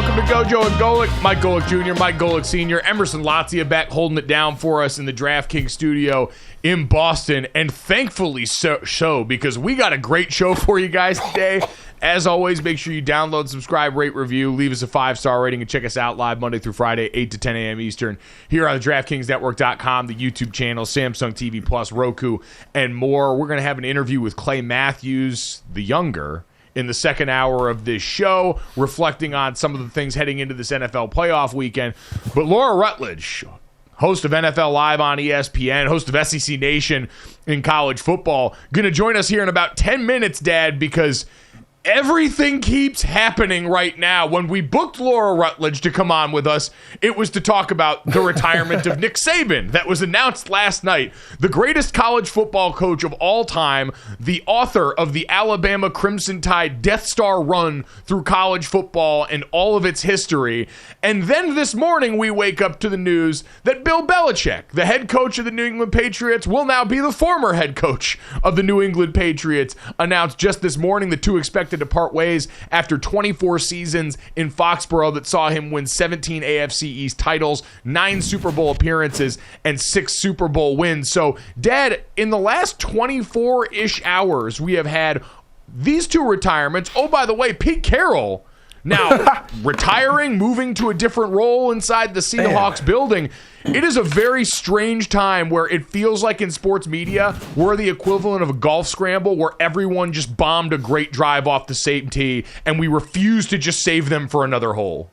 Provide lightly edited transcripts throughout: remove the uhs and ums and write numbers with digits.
welcome to GoJo and Golic. Mike Golic Jr., Mike Golic Sr., Emerson Latzia back holding it down for us in the DraftKings studio in Boston. And thankfully so, because we got a great show for you guys today. As always, make sure you download, subscribe, rate, review, leave us a 5-star rating, and check us out live Monday through Friday, 8 to 10 a.m. Eastern, here on the DraftKingsNetwork.com, the YouTube channel, Samsung TV Plus, Roku, and more. We're going to have an interview with Clay Matthews, the younger, in the second hour of this show, reflecting on some of the things heading into this NFL playoff weekend. But Laura Rutledge, host of NFL Live on ESPN, host of SEC Nation in college football, going to join us here in about 10 minutes, Dad, because everything keeps happening right now. When we booked Laura Rutledge to come on with us, it was to talk about the retirement of Nick Saban that was announced last night. The greatest college football coach of all time, the author of the Alabama Crimson Tide Death Star run through college football and all of its history. And then this morning we wake up to the news that Bill Belichick, the head coach of the New England Patriots, will now be the former head coach of the New England Patriots. Announced just this morning, the two expected to part ways after 24 seasons in Foxborough that saw him win 17 AFC East titles, 9 Super Bowl appearances, and 6 Super Bowl wins. So, Dad, in the last 24-ish hours, we have had these two retirements. Oh, by the way, Pete Carroll now retiring, moving to a different role inside the Seahawks building. It is a very strange time where it feels like in sports media we're the equivalent of a golf scramble where everyone just bombed a great drive off the same tee and we refuse to just save them for another hole.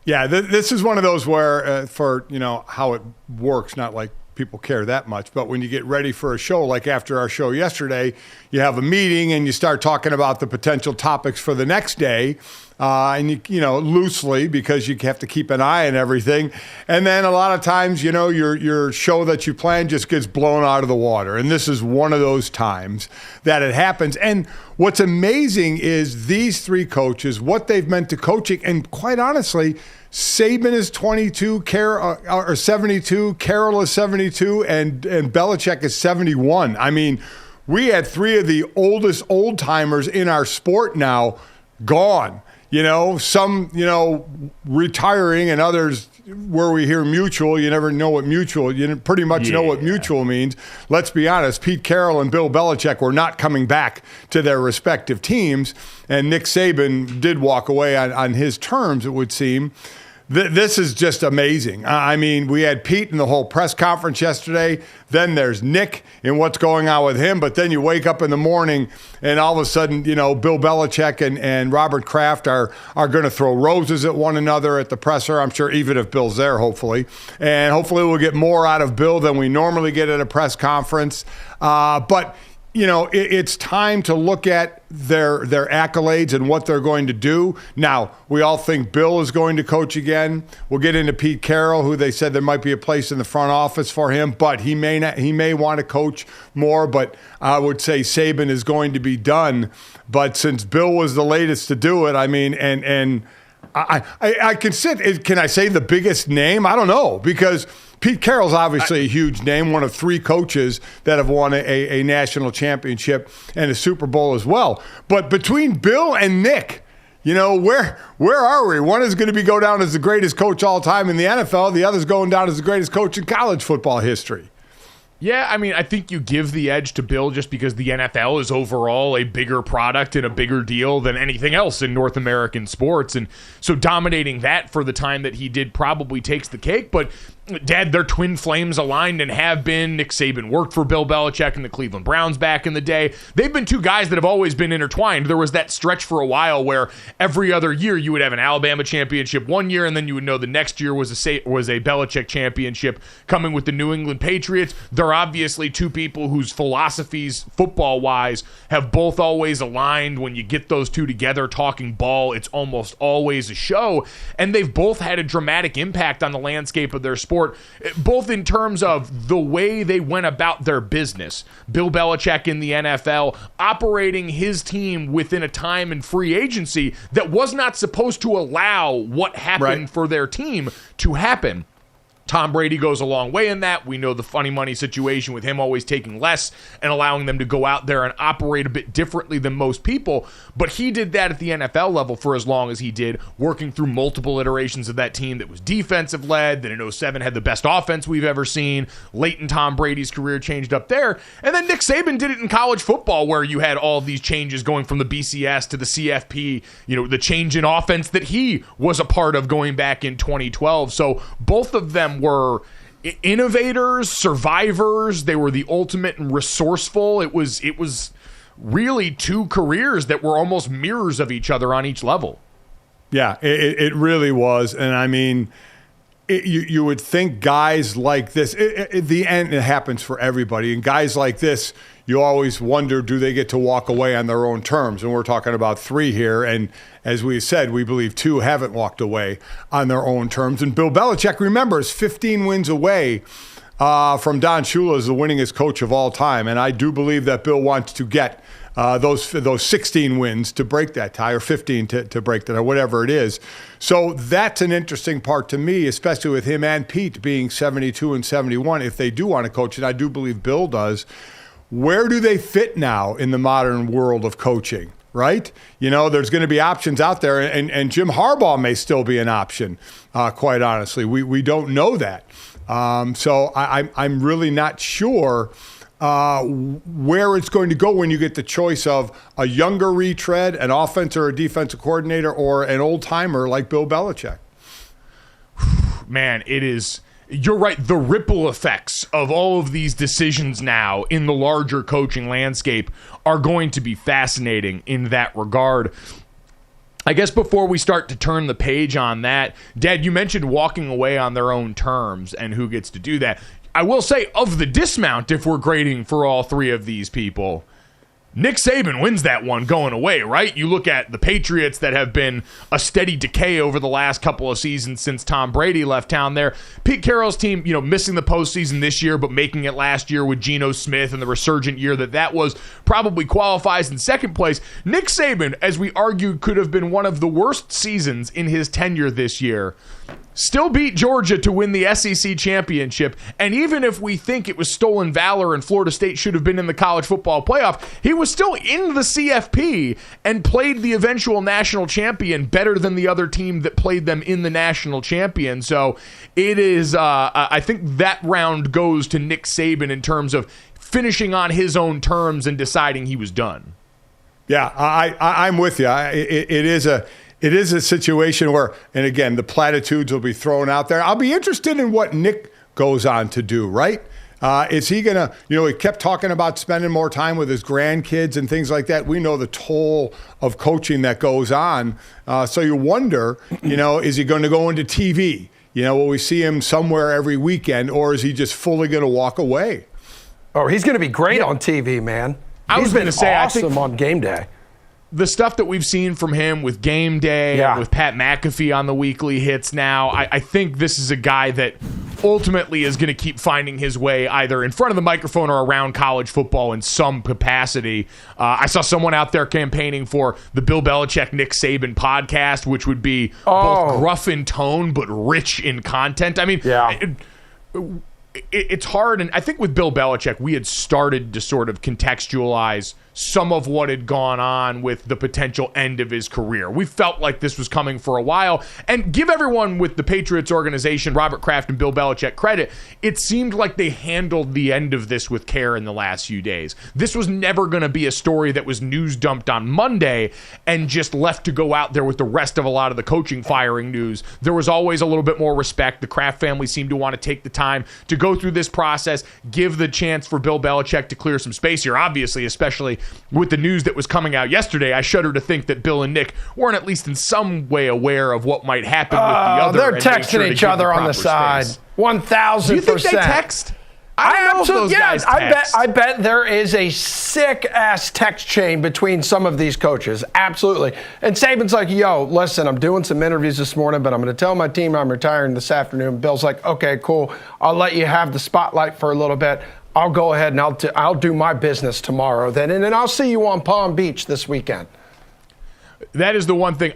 Yeah, this is one of those where for, how it works, not like people care that much, but when you get ready for a show, like after our show yesterday, you have a meeting and you start talking about the potential topics for the next day, and loosely, because you have to keep an eye on everything. And then a lot of times, your show that you plan just gets blown out of the water. And this is one of those times that it happens. And what's amazing is these three coaches, what they've meant to coaching, and quite honestly, Saban is 22, or 72, Carroll is 72, and Belichick is 71. I mean, we had three of the oldest old-timers in our sport now gone. Some, retiring, and others where we hear mutual. You never know what mutual, you pretty much know what mutual means. Let's be honest, Pete Carroll and Bill Belichick were not coming back to their respective teams, and Nick Saban did walk away on his terms, it would seem. This is just amazing. I mean, we had Pete in the whole press conference yesterday. Then there's Nick and what's going on with him. But then you wake up in the morning and all of a sudden, Bill Belichick and Robert Kraft are going to throw roses at one another at the presser. I'm sure even if Bill's there, hopefully. And hopefully we'll get more out of Bill than we normally get at a press conference. But it's time to look at their accolades and what they're going to do. Now, we all think Bill is going to coach again. We'll get into Pete Carroll, who they said there might be a place in the front office for him, but he may want to coach more. But I would say Saban is going to be done. But since Bill was the latest to do it, I mean, and I can I say the biggest name? I don't know, because Pete Carroll's obviously a huge name, one of three coaches that have won a national championship and a Super Bowl as well. But between Bill and Nick, where are we? One is going to go down as the greatest coach all time in the NFL. The other's going down as the greatest coach in college football history. Yeah, I mean, I think you give the edge to Bill just because the NFL is overall a bigger product and a bigger deal than anything else in North American sports. And so dominating that for the time that he did probably takes the cake. But Dad, they're twin flames aligned and have been. Nick Saban worked for Bill Belichick and the Cleveland Browns back in the day. They've been two guys that have always been intertwined. There was that stretch for a while where every other year you would have an Alabama championship one year, and then you would know the next year was a Belichick championship coming with the New England Patriots. They're obviously two people whose philosophies, football-wise, have both always aligned. When you get those two together talking ball, it's almost always a show. And they've both had a dramatic impact on the landscape of their sport, both in terms of the way they went about their business. Bill Belichick in the NFL operating his team within a time in free agency that was not supposed to allow what happened for their team to happen. Tom Brady goes a long way in that. We know the funny money situation with him always taking less and allowing them to go out there and operate a bit differently than most people. But he did that at the NFL level for as long as he did, working through multiple iterations of that team that was defensive led, that in 07 had the best offense we've ever seen. Late in Tom Brady's career changed up there. And then Nick Saban did it in college football, where you had all these changes going from the BCS to the CFP, the change in offense that he was a part of going back in 2012. So both of them were innovators, survivors. They were the ultimate and resourceful. It was really two careers that were almost mirrors of each other on each level. Yeah, it really was. And I mean, you would think guys like this, at the end, it happens for everybody. And guys like this, you always wonder, do they get to walk away on their own terms? And we're talking about 3 here. And as we said, we believe 2 haven't walked away on their own terms. And Bill Belichick, remember, is 15 wins away from Don Shula as the winningest coach of all time. And I do believe that Bill wants to get those 16 wins to break that tie, or 15 to break that, or whatever it is. So that's an interesting part to me, especially with him and Pete being 72 and 71. If they do want to coach, and I do believe Bill does, where do they fit now in the modern world of coaching, right? There's going to be options out there, and Jim Harbaugh may still be an option, quite honestly. We don't know that. So I'm really not sure where it's going to go when you get the choice of a younger retread, an offense or a defensive coordinator, or an old-timer like Bill Belichick. Man, it is... You're right. The ripple effects of all of these decisions now in the larger coaching landscape are going to be fascinating in that regard. I guess before we start to turn the page on that, Dad, you mentioned walking away on their own terms and who gets to do that. I will say, of the dismount, if we're grading for all 3 of these people, Nick Saban wins that one going away, right? You look at the Patriots that have been a steady decay over the last couple of seasons since Tom Brady left town there. Pete Carroll's team, missing the postseason this year, but making it last year with Geno Smith and the resurgent year that was, probably qualifies in second place. Nick Saban, as we argued, could have been one of the worst seasons in his tenure this year. Still beat Georgia to win the SEC championship, and even if we think it was stolen valor and Florida State should have been in the college football playoff, he was still in the CFP and played the eventual national champion better than the other team that played them in the national champion. So it is, I think that round goes to Nick Saban in terms of finishing on his own terms and deciding he was done. Yeah, I'm with you. It is a situation where, and again, the platitudes will be thrown out there. I'll be interested in what Nick goes on to do, right? Is he going to, he kept talking about spending more time with his grandkids and things like that. We know the toll of coaching that goes on. So you wonder, is he going to go into TV? Will we see him somewhere every weekend, or is he just fully going to walk away? Oh, he's going to be great on TV, man. He's been awesome I think on game day. The stuff that we've seen from him with Game Day, and with Pat McAfee on the weekly hits now, I think this is a guy that ultimately is going to keep finding his way either in front of the microphone or around college football in some capacity. I saw someone out there campaigning for the Bill Belichick, Nick Saban podcast, which would be both gruff in tone but rich in content. I mean, it's hard, and I think with Bill Belichick, we had started to sort of contextualize some of what had gone on with the potential end of his career. We felt like this was coming for a while, and give everyone with the Patriots organization, Robert Kraft and Bill Belichick, credit. It seemed like they handled the end of this with care in the last few days. This was never going to be a story that was news dumped on Monday and just left to go out there with the rest of a lot of the coaching firing news. There was always a little bit more respect. The Kraft family seemed to want to take the time to go through this process, give the chance for Bill Belichick to clear some space here, obviously, especially with the news that was coming out yesterday. I shudder to think that Bill and Nick weren't at least in some way aware of what might happen with the other. They're texting each other on the side. 1,000%. Do you think they text? I don't know if those guys text. I bet there is a sick-ass text chain between some of these coaches. Absolutely. And Saban's like, yo, listen, I'm doing some interviews this morning, but I'm going to tell my team I'm retiring this afternoon. Bill's like, okay, cool. I'll let you have the spotlight for a little bit. I'll go ahead and I'll do my business tomorrow then, and then I'll see you on Palm Beach this weekend. That is the one thing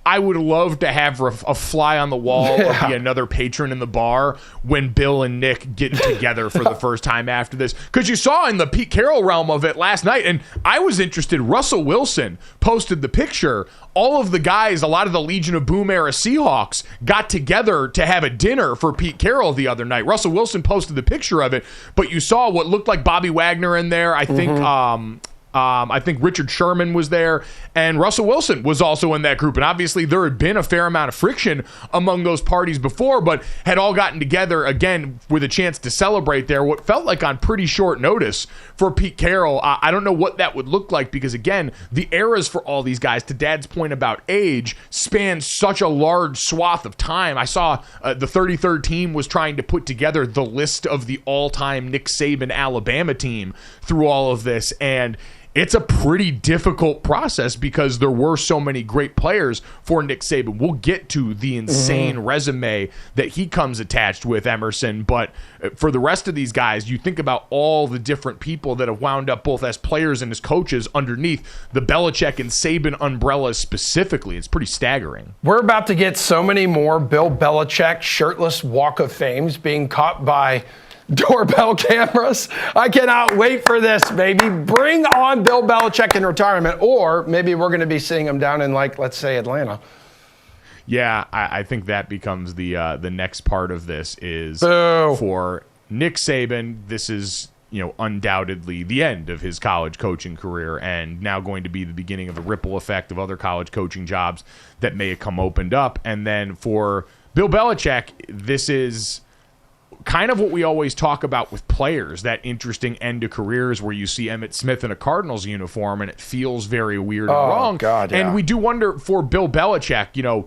I would love to have a fly on the wall or be another patron in the bar when Bill and Nick get together for the first time after this. Because you saw in the Pete Carroll realm of it last night, and I was interested, Russell Wilson posted the picture. All of the guys, a lot of the Legion of Boom era Seahawks got together to have a dinner for Pete Carroll the other night. Russell Wilson posted the picture of it, but you saw what looked like Bobby Wagner in there. I think Richard Sherman was there, and Russell Wilson was also in that group. And obviously there had been a fair amount of friction among those parties before, but had all gotten together again with a chance to celebrate there. What felt like on pretty short notice for Pete Carroll. I don't know what that would look like because, again, the eras for all these guys, to Dad's point about age, span such a large swath of time. I saw the 33rd team was trying to put together the list of the all-time Nick Saban Alabama team through all of this, and it's a pretty difficult process because there were so many great players for Nick Saban. We'll get to the insane resume that he comes attached with, Emerson. But for the rest of these guys, you think about all the different people that have wound up both as players and as coaches underneath the Belichick and Saban umbrellas specifically. It's pretty staggering. We're about to get so many more Bill Belichick shirtless Walk of Fames being caught by doorbell cameras. I cannot wait for this, baby. Bring on Bill Belichick in retirement, or maybe we're going to be seeing him down in, like, let's say Atlanta. Yeah, I think that becomes the next part of this is Boo. For Nick Saban. This is, undoubtedly the end of his college coaching career, and now going to be the beginning of a ripple effect of other college coaching jobs that may have come opened up. And then for Bill Belichick, this is kind of what we always talk about with players, that interesting end to careers where you see Emmitt Smith in a Cardinals uniform and it feels very weird and wrong. God, yeah. And we do wonder for Bill Belichick,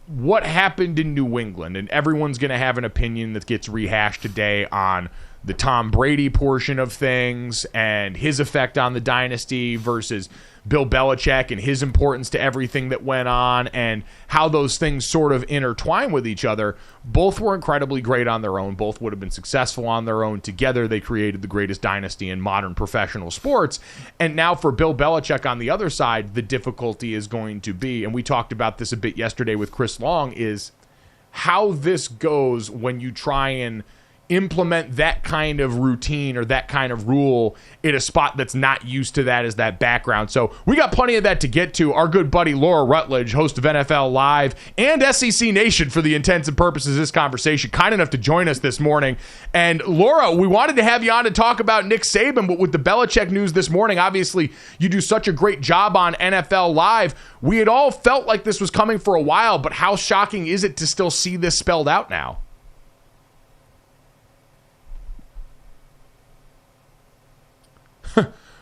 what happened in New England, and everyone's going to have an opinion that gets rehashed today on the Tom Brady portion of things and his effect on the dynasty versus Bill Belichick and his importance to everything that went on and how those things sort of intertwine with each other. Both were incredibly great on their own. Both would have been successful on their own. Together, they created the greatest dynasty in modern professional sports. And now for Bill Belichick on the other side, the difficulty is going to be, and we talked about this a bit yesterday with Chris Long, is how this goes when you try and implement that kind of routine or that kind of rule in a spot that's not used to that as that background. So we got plenty of that to get to. Our good buddy Laura Rutledge, host of NFL Live and SEC Nation for the intents and purposes of this conversation, kind enough to join us this morning. And Laura, we wanted to have you on to talk about Nick Saban, but with the Belichick news this morning, obviously you do such a great job on NFL Live. We had all felt like this was coming for a while, but how shocking is it to still see this spelled out now?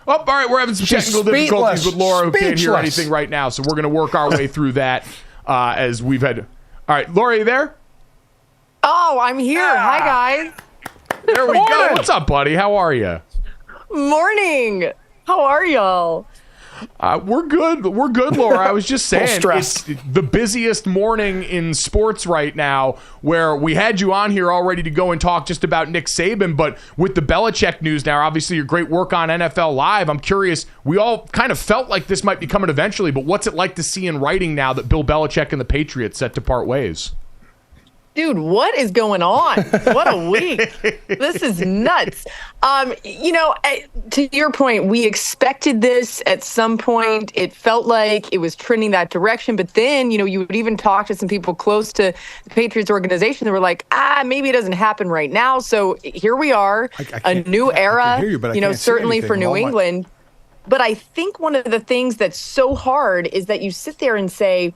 Oh, all right, we're having some technical difficulties with Laura, who can't hear anything right now, so we're going to work our way through that as we've had. All right, Laura, you there? Oh, I'm here. Hi, guys. There we go. What's up, buddy? How are you? Morning. How are y'all? We're good. We're good, Laura. I was just saying, stress. It's the busiest morning in sports right now, where we had you on here all ready to go and talk just about Nick Saban, but with the Belichick news now, obviously your great work on NFL Live, I'm curious, we all kind of felt like this might be coming eventually, but what's it like to see in writing now that Bill Belichick and the Patriots set to part ways? Dude, what is going on? What a week. This is nuts. To your point, we expected this at some point. It felt like it was trending that direction. But then, you would even talk to some people close to the Patriots organization that were like, maybe it doesn't happen right now. So here we are, a new era, certainly for New England. But I think one of the things that's so hard is that you sit there and say,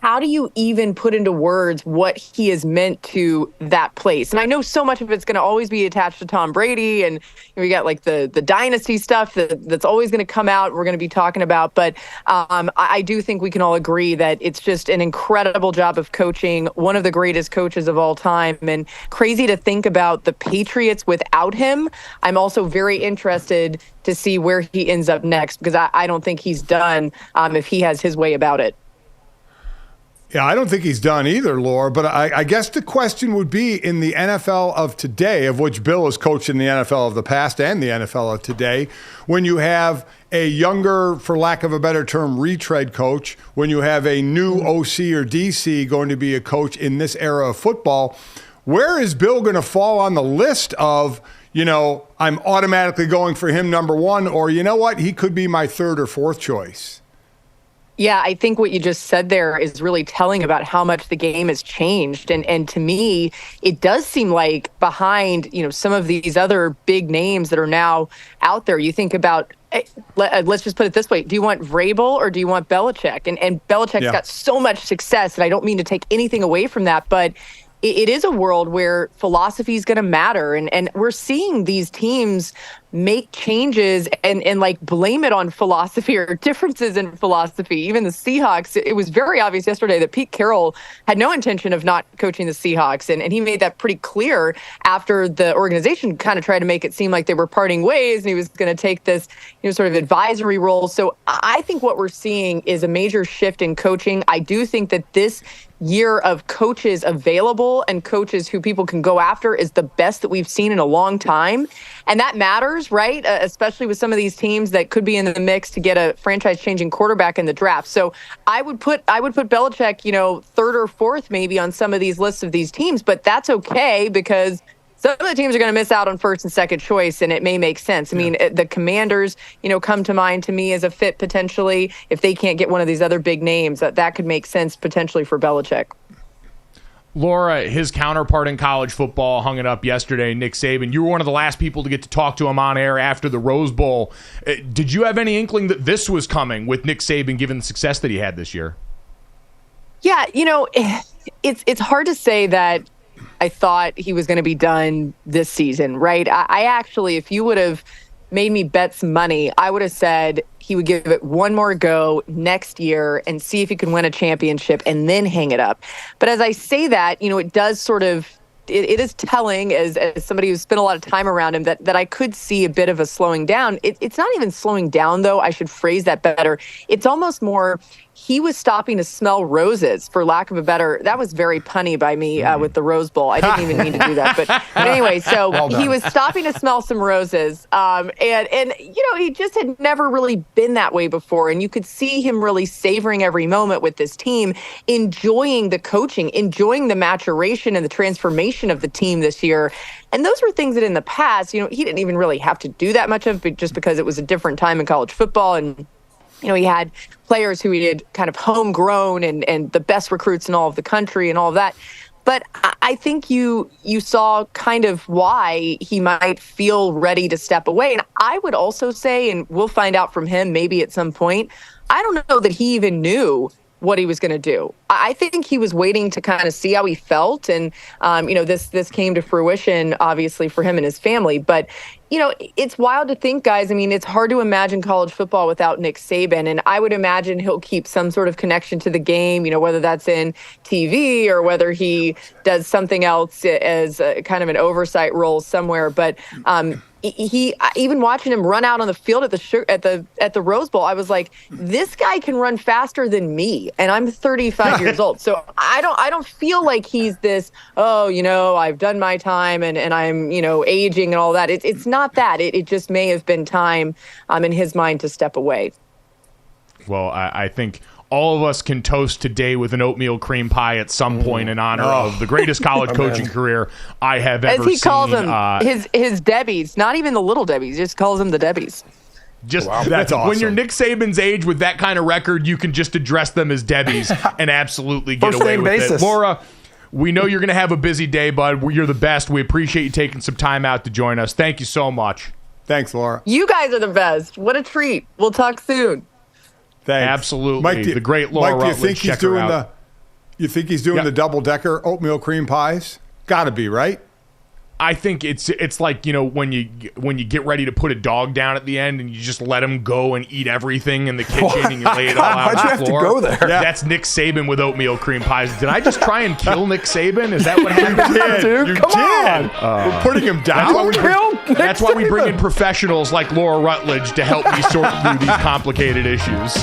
how do you even put into words what he has meant to that place? And I know so much of it's going to always be attached to Tom Brady, and we got like the dynasty stuff that's always going to come out. We're going to be talking about, but I do think we can all agree that it's just an incredible job of coaching, one of the greatest coaches of all time, and crazy to think about the Patriots without him. I'm also very interested to see where he ends up next, because I don't think he's done if he has his way about it. Yeah, I don't think he's done either, Laura. But I guess the question would be in the NFL of today, of which Bill has coached in the NFL of the past and the NFL of today, when you have a younger, for lack of a better term, retread coach, when you have a new OC or DC going to be a coach in this era of football, where is Bill going to fall on the list of, I'm automatically going for him number one, or you know what, he could be my third or fourth choice? Yeah, I think what you just said there is really telling about how much the game has changed. And to me, it does seem like behind, some of these other big names that are now out there, you think about, let's just put it this way. Do you want Vrabel or do you want Belichick? And Belichick's got so much success, and I don't mean to take anything away from that, but it is a world where philosophy is going to matter. And we're seeing these teams make changes and like blame it on philosophy or differences in philosophy. Even the Seahawks, it was very obvious yesterday that Pete Carroll had no intention of not coaching the Seahawks. And he made that pretty clear after the organization kind of tried to make it seem like they were parting ways and he was going to take this, sort of advisory role. So I think what we're seeing is a major shift in coaching. I do think that this year of coaches available and coaches who people can go after is the best that we've seen in a long time. And that matters, right? Especially with some of these teams that could be in the mix to get a franchise-changing quarterback in the draft. So I would put Belichick, third or fourth maybe on some of these lists of these teams, but that's okay because some of the teams are going to miss out on first and second choice, and it may make sense. I mean, the Commanders, come to mind to me as a fit potentially. If they can't get one of these other big names, that could make sense potentially for Belichick. Laura, his counterpart in college football hung it up yesterday, Nick Saban. You were one of the last people to get to talk to him on air after the Rose Bowl. Did you have any inkling that this was coming with Nick Saban given the success that he had this year? Yeah, it's hard to say that I thought he was going to be done this season, right? I actually, if you would have made me bet some money, I would have said he would give it one more go next year and see if he can win a championship and then hang it up. But as I say that, it does sort of, it is telling as somebody who's spent a lot of time around him that I could see a bit of a slowing down. It's not even slowing down, though. I should phrase that better. It's almost more he was stopping to smell roses, for lack of a better. That was very punny by me with the Rose Bowl. I didn't even mean to do that. But anyway, so he was stopping to smell some roses. And he just had never really been that way before. And you could see him really savoring every moment with this team, enjoying the coaching, enjoying the maturation and the transformation of the team this year. And those were things that in the past, he didn't even really have to do that much of, just because it was a different time in college football. And he had players who he had kind of homegrown and the best recruits in all of the country and all of that. But I think you saw kind of why he might feel ready to step away. And I would also say, and we'll find out from him maybe at some point, I don't know that he even knew what he was going to do. I think he was waiting to kind of see how he felt. And, this came to fruition, obviously, for him and his family. But, it's wild to think, guys. I mean, it's hard to imagine college football without Nick Saban. And I would imagine he'll keep some sort of connection to the game, whether that's in TV or whether he does something else as a, kind of an oversight role somewhere. But he even watching him run out on the field at the Rose Bowl, I was like, this guy can run faster than me, and I'm 35 years old. So I don't feel like he's this, I've done my time and I'm, aging and all that. It's not that. It just may have been time in his mind to step away. Well, I think all of us can toast today with an oatmeal cream pie at some point in honor of the greatest college coaching career I have ever seen. As he calls them, his Debbies, not even the little Debbies, just calls them the Debbies. That's awesome. When you're Nick Saban's age with that kind of record, you can just address them as Debbies and absolutely get away with it. Laura, we know you're going to have a busy day, bud. You're the best. We appreciate you taking some time out to join us. Thank you so much. Thanks, Laura. You guys are the best. What a treat. We'll talk soon. Thanks. Absolutely. Mike, the great Laura Mike, Rutledge. You think he's doing the double-decker oatmeal cream pies? Gotta be, right? I think it's like, when you get ready to put a dog down at the end and you just let him go and eat everything in the kitchen and you lay it all out on the floor. Why'd you have to go there? Yeah. That's Nick Saban with oatmeal cream pies. Did I just try and kill Nick Saban? Is that what happened? You did. Come on. We're putting him down. That's why we bring in professionals like Laura Rutledge to help me sort through these complicated issues.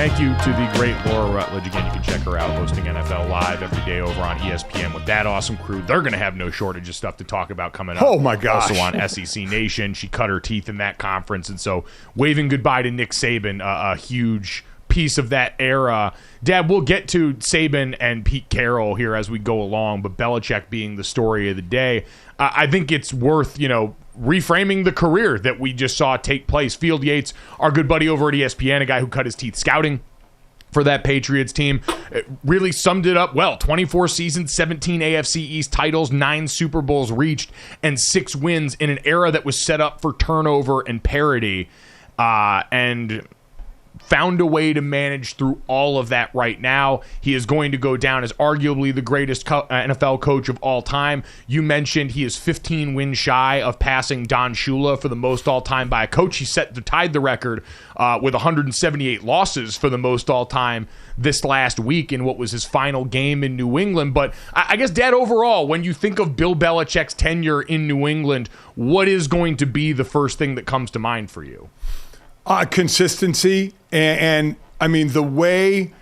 Thank you to the great Laura Rutledge. Again, you can check her out hosting NFL Live every day over on ESPN with that awesome crew. They're going to have no shortage of stuff to talk about coming up. Oh, my gosh. Also on SEC Nation. She cut her teeth in that conference. And so waving goodbye to Nick Saban, a huge piece of that era. Dad, we'll get to Saban and Pete Carroll here as we go along, but Belichick being the story of the day, I think it's worth, reframing the career that we just saw take place. Field Yates, our good buddy over at ESPN, a guy who cut his teeth scouting for that Patriots team, really summed it up well. 24 seasons, 17 AFC East titles, 9 Super Bowls reached, and 6 wins in an era that was set up for turnover and parity, and found a way to manage through all of that right now. He is going to go down as arguably the greatest NFL coach of all time. You mentioned he is 15 wins shy of passing Don Shula for the most all-time by a coach. He tied the record with 178 losses for the most all-time this last week in what was his final game in New England. But I guess, Dad, overall, when you think of Bill Belichick's tenure in New England, what is going to be the first thing that comes to mind for you? Consistency, and I mean the way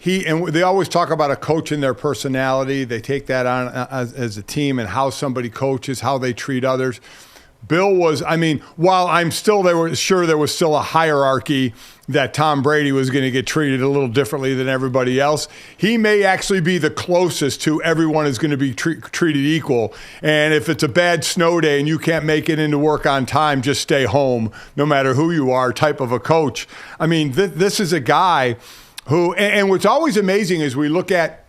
they always talk about a coach and their personality. They take that on as a team and how somebody coaches, how they treat others. Bill was, while there was still a hierarchy that Tom Brady was going to get treated a little differently than everybody else. He may actually be the closest to everyone is going to be treated equal. And if it's a bad snow day and you can't make it into work on time, just stay home, no matter who you are, type of a coach. This is a guy who, and what's always amazing is we look at,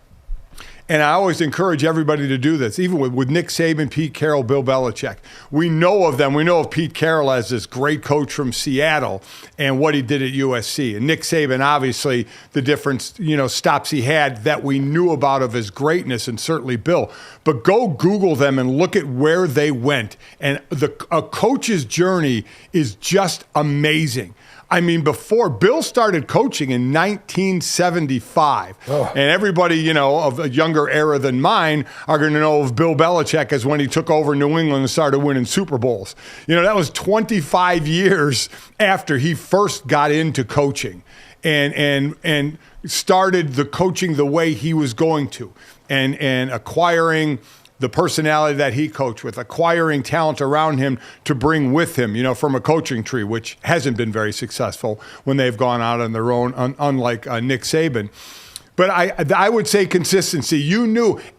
and I always encourage everybody to do this, even with Nick Saban, Pete Carroll, Bill Belichick. We know of them. We know of Pete Carroll as this great coach from Seattle and what he did at USC. And Nick Saban, obviously, the different stops he had that we knew about of his greatness, and certainly Bill. But go Google them and look at where they went. And a coach's journey is just amazing. Before Bill started coaching in 1975, and everybody, of a younger era than mine are going to know of Bill Belichick as when he took over New England and started winning Super Bowls. That was 25 years after he first got into coaching and started the coaching the way he was going to, and acquiring the personality that he coached with, acquiring talent around him to bring with him, from a coaching tree, which hasn't been very successful when they've gone out on their own, unlike Nick Saban. But I would say consistency.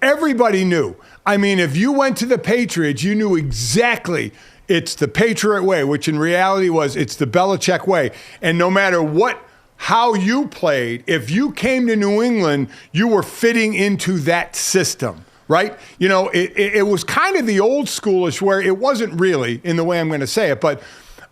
Everybody knew. If you went to the Patriots, you knew exactly it's the Patriot way, which in reality it's the Belichick way. And no matter how you played, if you came to New England, you were fitting into that system. Right? It was kind of the old schoolish where it wasn't really, in the way I'm going to say it, but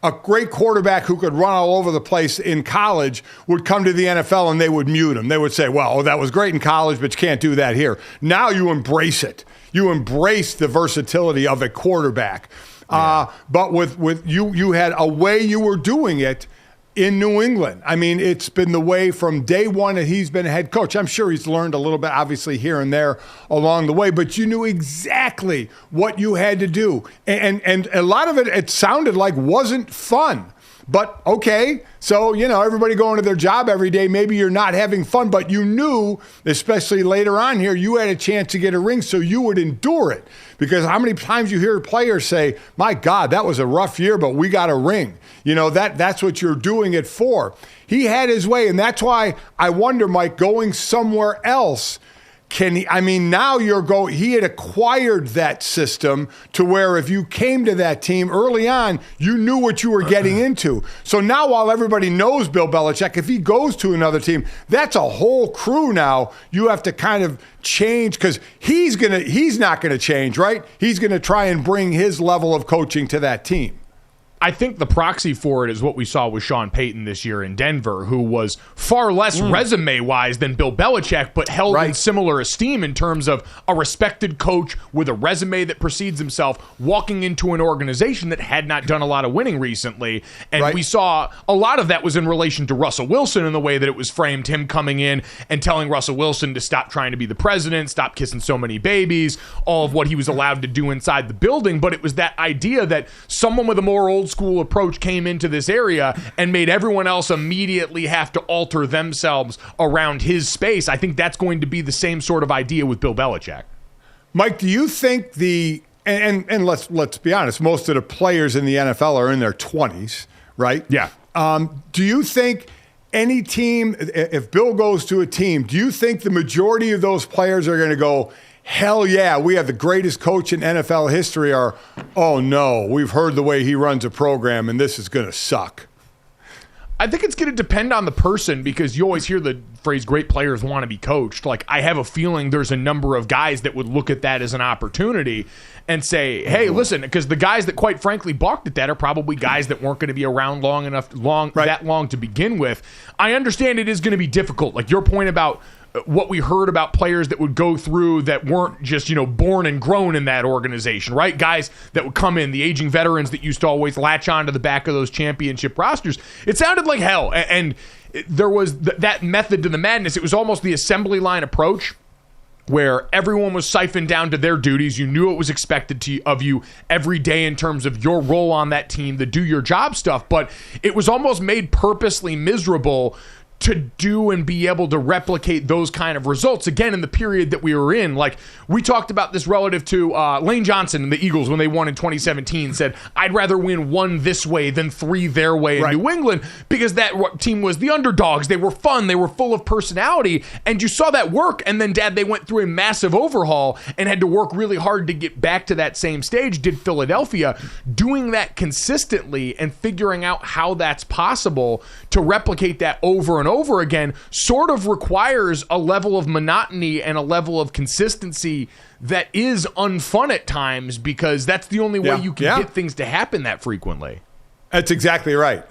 a great quarterback who could run all over the place in college would come to the NFL and they would mute him. They would say, well, that was great in college, but you can't do that here. Now you embrace it. You embrace the versatility of a quarterback. Yeah. But with you had a way you were doing it in New England. It's been the way from day one that he's been a head coach. I'm sure he's learned a little bit, obviously, here and there along the way, but you knew exactly what you had to do. And a lot of it sounded like wasn't fun. But okay, so, everybody going to their job every day, maybe you're not having fun, but you knew, especially later on here, you had a chance to get a ring, so you would endure it. Because how many times you hear players say, my God, that was a rough year, but we got a ring. That's what you're doing it for. He had his way, and that's why I wonder, Mike, going somewhere else, can he? Now he had acquired that system to where if you came to that team early on, you knew what you were getting into. So now while everybody knows Bill Belichick, if he goes to another team, that's a whole crew now. You have to kind of change because he's not going to change, right? He's going to try and bring his level of coaching to that team. I think the proxy for it is what we saw with Sean Payton this year in Denver, who was far less resume-wise than Bill Belichick, but held in similar esteem in terms of a respected coach with a resume that precedes himself, walking into an organization that had not done a lot of winning recently. And we saw a lot of that was in relation to Russell Wilson in the way that it was framed, him coming in and telling Russell Wilson to stop trying to be the president, stop kissing so many babies, all of what he was allowed to do inside the building. But it was that idea that someone with a more old old school approach came into this area and made everyone else immediately have to alter themselves around his space. I think that's going to be the same sort of idea with Bill Belichick. Mike, do you think and let's be honest, most of the players in the NFL are in their 20s, right? Yeah. Do you think any team, if Bill goes to a team, do you think the majority of those players are going to go, hell yeah, we have the greatest coach in NFL history, or, oh no, we've heard the way he runs a program and this is going to suck? I think it's going to depend on the person, because you always hear the phrase great players want to be coached. Like, I have a feeling there's a number of guys that would look at that as an opportunity and say, hey, listen, because the guys that quite frankly balked at that are probably guys that weren't going to be around that long to begin with. I understand it is going to be difficult. Like your point about what we heard about players that would go through that weren't just, born and grown in that organization, right? Guys that would come in, the aging veterans that used to always latch on to the back of those championship rosters. It sounded like hell. And there was that method to the madness. It was almost the assembly line approach, where everyone was siphoned down to their duties. You knew it was expected of you every day in terms of your role on that team, the do your job stuff. But it was almost made purposely miserable to do and be able to replicate those kind of results again in the period that we were in. Like, we talked about this relative to Lane Johnson and the Eagles when they won in 2017, said, I'd rather win 1 this way than 3 their way in New England, because that team was the underdogs. They were fun. They were full of personality, and you saw that work. And then, Dad, they went through a massive overhaul and had to work really hard to get back to that same stage. Did Philadelphia. Doing that consistently and figuring out how that's possible to replicate that over and over again sort of requires a level of monotony and a level of consistency that is unfun at times, because that's the only way you can get things to happen that frequently. That's exactly right.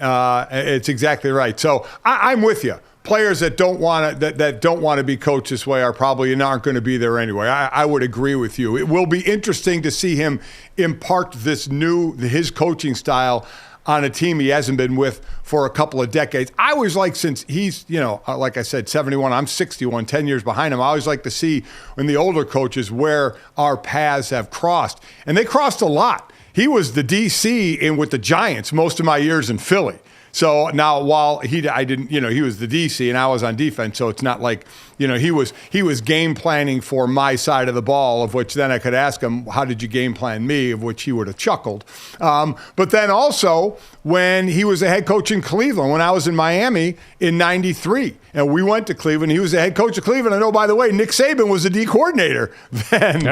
It's exactly right. So I'm with you. Players that don't want to be coached this way are probably aren't going to be there anyway. I would agree with you. It will be interesting to see him impart his coaching style on a team he hasn't been with for a couple of decades. I always like, since he's, like I said, 71, I'm 61, 10 years behind him. I always like to see when the older coaches where our paths have crossed. And they crossed a lot. He was the DC with the Giants most of my years in Philly. So now, while he was the DC and I was on defense, so it's not like, he was game planning for my side of the ball, of which then I could ask him, how did you game plan me, of which he would have chuckled. But then also when he was a head coach in Cleveland, when I was in Miami in 93, and we went to Cleveland, he was the head coach of Cleveland. I know, by the way, Nick Saban was the D coordinator then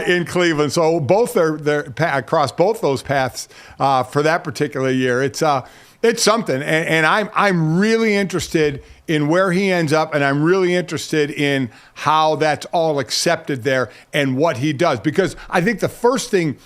in Cleveland. So both across both those paths for that particular year. It's something, and I'm really interested in where he ends up, and I'm really interested in how that's all accepted there and what he does. Because I think the first thing,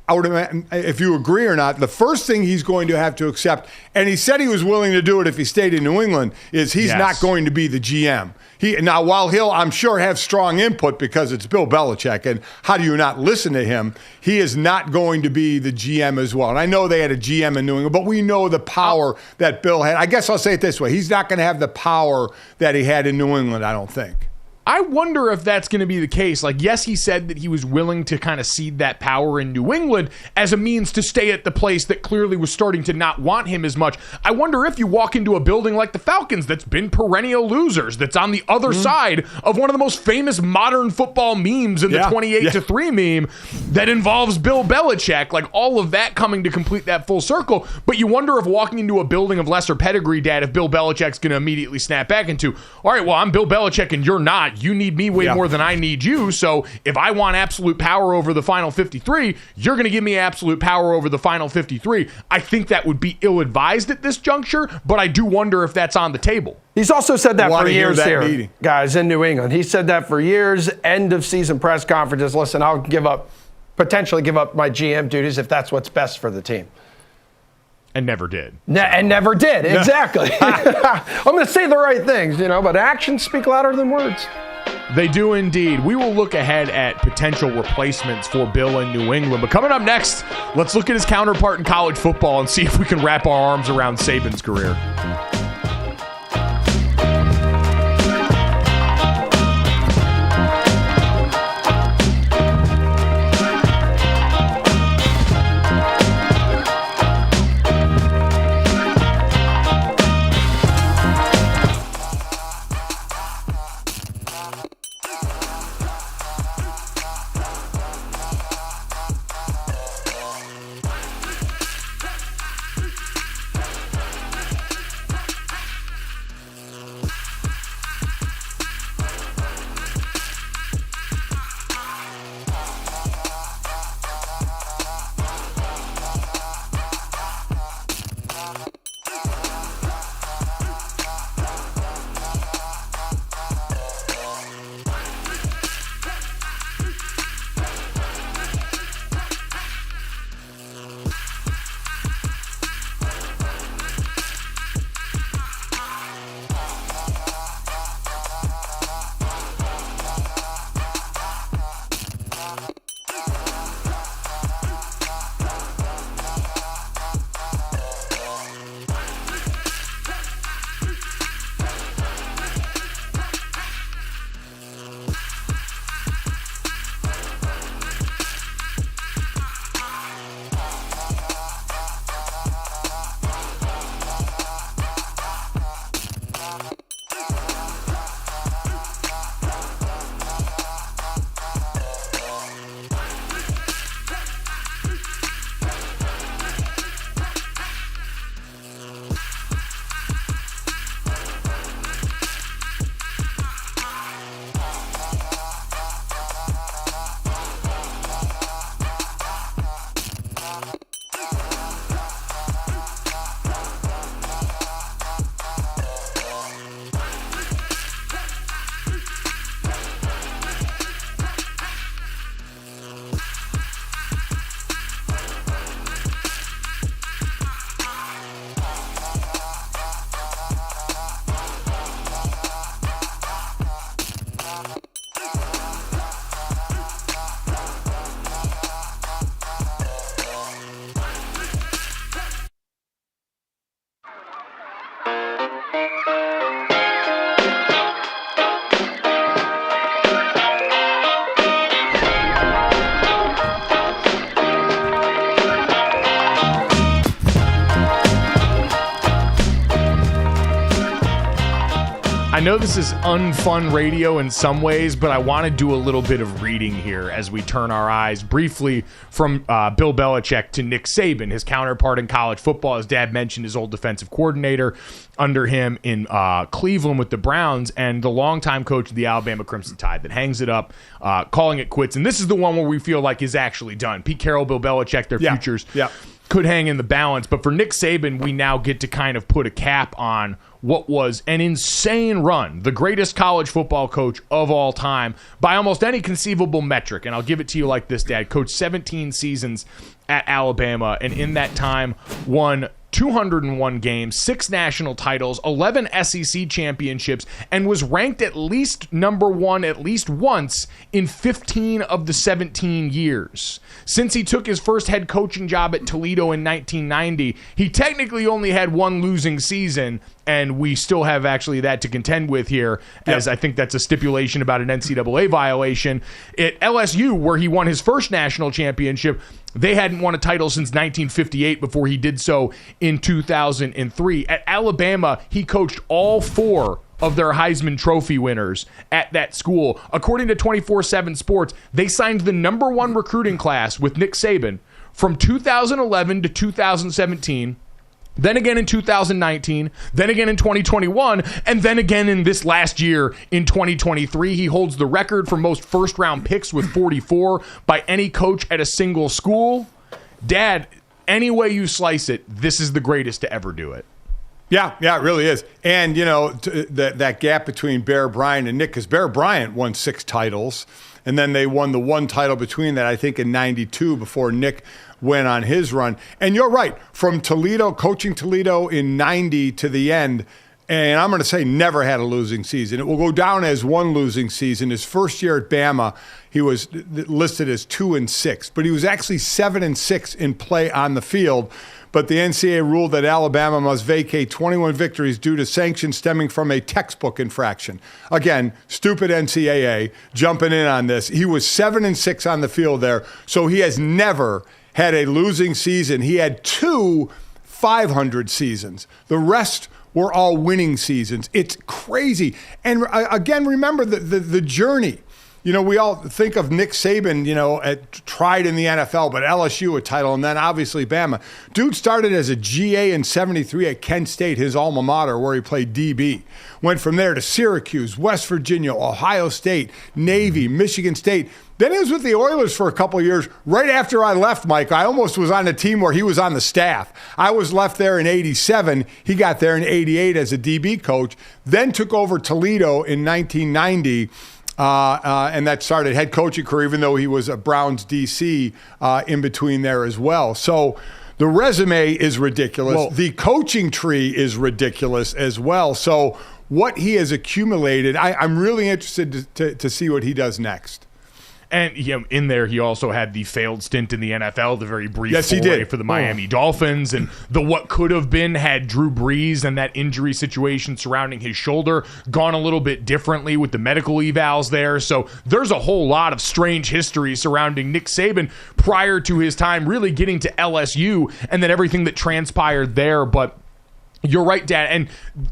I would imagine, if you agree or not, the first thing he's going to have to accept, and he said he was willing to do it if he stayed in New England, is he's not going to be the GM. Now, while he'll, I'm sure, have strong input because it's Bill Belichick, and how do you not listen to him, he is not going to be the GM as well. And I know they had a GM in New England, but we know the power that Bill had. I guess I'll say it this way. He's not going to have the power that he had in New England, I don't think. I wonder if that's going to be the case. Like, yes, he said that he was willing to kind of cede that power in New England as a means to stay at the place that clearly was starting to not want him as much. I wonder if you walk into a building like the Falcons that's been perennial losers, that's on the other side of one of the most famous modern football memes in the 28-3 meme that involves Bill Belichick, like all of that coming to complete that full circle. But you wonder if walking into a building of lesser pedigree, Dad, if Bill Belichick's going to immediately snap back into, all right, well, I'm Bill Belichick and you're not. You need me way more than I need you. So if I want absolute power over the final 53, you're going to give me absolute power over the final 53. I think that would be ill-advised at this juncture, but I do wonder if that's on the table. He's also said that for years here, guys, in New England. He said that for years, end of season press conferences. Listen, I'll potentially give up my GM duties if that's what's best for the team. And never did. And never did, exactly. I'm going to say the right things, but actions speak louder than words. They do indeed. We will look ahead at potential replacements for Bill in New England. But coming up next, let's look at his counterpart in college football and see if we can wrap our arms around Saban's career. know this is unfun radio in some ways, but I want to do a little bit of reading here as we turn our eyes briefly from Bill Belichick to Nick Saban, his counterpart in college football. His dad mentioned his old defensive coordinator under him in Cleveland with the Browns, and the longtime coach of the Alabama Crimson Tide that hangs it up, calling it quits. And this is the one where we feel like is actually done. Pete Carroll, Bill Belichick, their futures could hang in the balance. But for Nick Saban, we now get to kind of put a cap on what was an insane run, the greatest college football coach of all time by almost any conceivable metric. And I'll give it to you like this, Dad. Coached 17 seasons at Alabama, and in that time won 201 games, 6 national titles, 11 SEC championships, and was ranked at least number 1 at least once in 15 of the 17 years. Since he took his first head coaching job at Toledo in 1990, he technically only had 1 losing season, and we still have actually that to contend with here, as I think that's a stipulation about an NCAA violation. At LSU, where he won his first national championship, they hadn't won a title since 1958 before he did so in 2003. At Alabama, he coached all 4 of their Heisman Trophy winners at that school. According to 24/7 Sports, they signed the number 1 recruiting class with Nick Saban from 2011 to 2017, then again in 2019, then again in 2021, and then again in this last year in 2023. He holds the record for most first-round picks with 44 by any coach at a single school. Dad, any way you slice it, this is the greatest to ever do it. Yeah, it really is. And, you know, that gap between Bear Bryant and Nick, because Bear Bryant won 6 titles, and then they won the 1 title between that, I think, in 92 before Nick went on his run. And you're right, from Toledo, coaching Toledo in 90 to the end, and I'm going to say never had a losing season. It will go down as 1 losing season. His first year at Bama, he was listed as 2-6, but he was actually 7-6 in play on the field. But the NCAA ruled that Alabama must vacate 21 victories due to sanctions stemming from a textbook infraction. Again, stupid NCAA jumping in on this. He was 7-6 on the field there, so he has never had a losing season. He had 2 500 seasons. The rest were all winning seasons. It's crazy. And again, remember the journey. You know, we all think of Nick Saban, you know, tried in the NFL, but LSU a title, and then obviously Bama. Dude started as a GA in 73 at Kent State, his alma mater, where he played DB. Went from there to Syracuse, West Virginia, Ohio State, Navy, Michigan State. Then he was with the Oilers for a couple of years. Right after I left, Mike, I almost was on a team where he was on the staff. I was left there in 87. He got there in 88 as a DB coach, then took over Toledo in 1990. And that started head coaching career, even though he was a Browns DC in between there as well. So the resume is ridiculous. Well, the coaching tree is ridiculous as well. So what he has accumulated, I'm really interested to see what he does next. And in there, he also had the failed stint in the NFL, the very brief foray for the Miami Dolphins, and the what could have been had Drew Brees and that injury situation surrounding his shoulder gone a little bit differently with the medical evals there. So there's a whole lot of strange history surrounding Nick Saban prior to his time really getting to LSU and then everything that transpired there. But you're right, Dad. And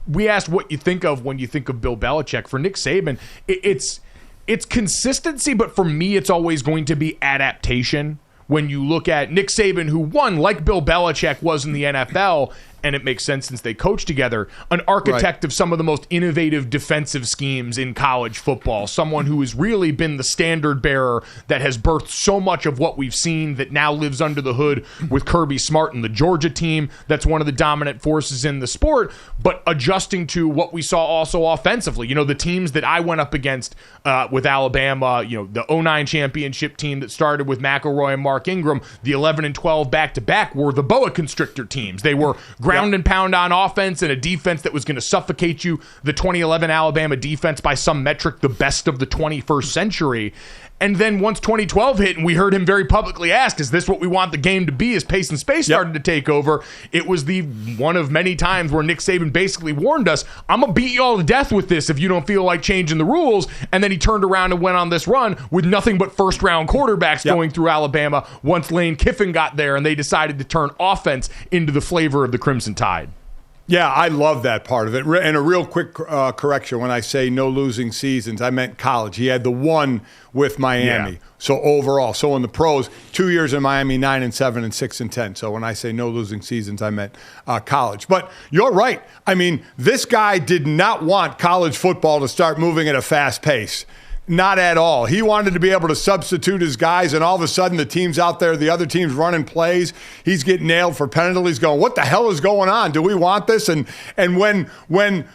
we asked what you think of when you think of Bill Belichick. For Nick Saban, it's consistency, but for me, it's always going to be adaptation. When you look at Nick Saban, who won, like Bill Belichick was in the NFL, and it makes sense since they coach together, an architect of some of the most innovative defensive schemes in college football, someone who has really been the standard bearer that has birthed so much of what we've seen that now lives under the hood with Kirby Smart and the Georgia team. That's one of the dominant forces in the sport, but adjusting to what we saw also offensively. You know, the teams that I went up against with Alabama, you know, the 2009 championship team that started with McElroy and Mark Ingram, the 11 and 12 back-to-back were the boa constrictor teams. They were ground and pound on offense and a defense that was going to suffocate you. The 2011 Alabama defense, by some metric, the best of the 21st century. And then once 2012 hit and we heard him very publicly ask, is this what we want the game to be, as pace and space started to take over, it was the one of many times where Nick Saban basically warned us, I'm going to beat you all to death with this if you don't feel like changing the rules. And then he turned around and went on this run with nothing but first-round quarterbacks going through Alabama once Lane Kiffin got there and they decided to turn offense into the flavor of the Crimson Tide. Yeah, I love that part of it. And a real quick correction, when I say no losing seasons, I meant college. He had the one with Miami. Yeah. So overall, so in the pros, 2 years in Miami, 9-7 and 6-10. So when I say no losing seasons, I meant college. But you're right. I mean, this guy did not want college football to start moving at a fast pace. Not at all. He wanted to be able to substitute his guys, and all of a sudden the team's out there, the other team's running plays. He's getting nailed for penalties, going, what the hell is going on? Do we want this? And when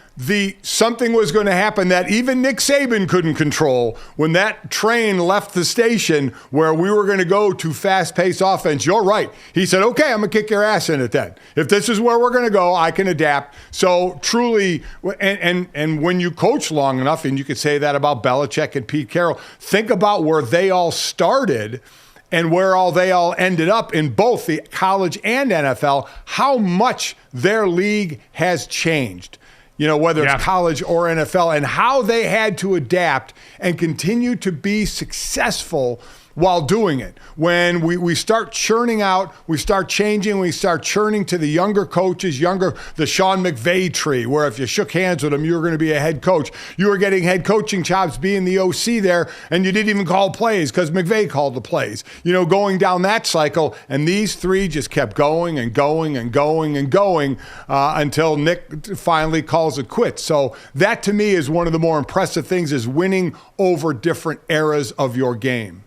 something was going to happen that even Nick Saban couldn't control, when that train left the station where we were going to go to fast-paced offense, you're right. He said, okay, I'm going to kick your ass in it then. If this is where we're going to go, I can adapt. So truly, and when you coach long enough, and you could say that about Belichick and Pete Carroll, think about where they all started and where they all ended up in both the college and NFL, how much their league has changed. You know, whether it's college or NFL, and how they had to adapt and continue to be successful while doing it. When we start churning out, we start changing, we start churning to the younger coaches, the Sean McVay tree, where if you shook hands with him, you were going to be a head coach. You were getting head coaching jobs being the OC there, and you didn't even call plays because McVay called the plays. You know, going down that cycle, and these three just kept going and going and going and going until Nick finally calls it quits. So that to me is one of the more impressive things, is winning over different eras of your game.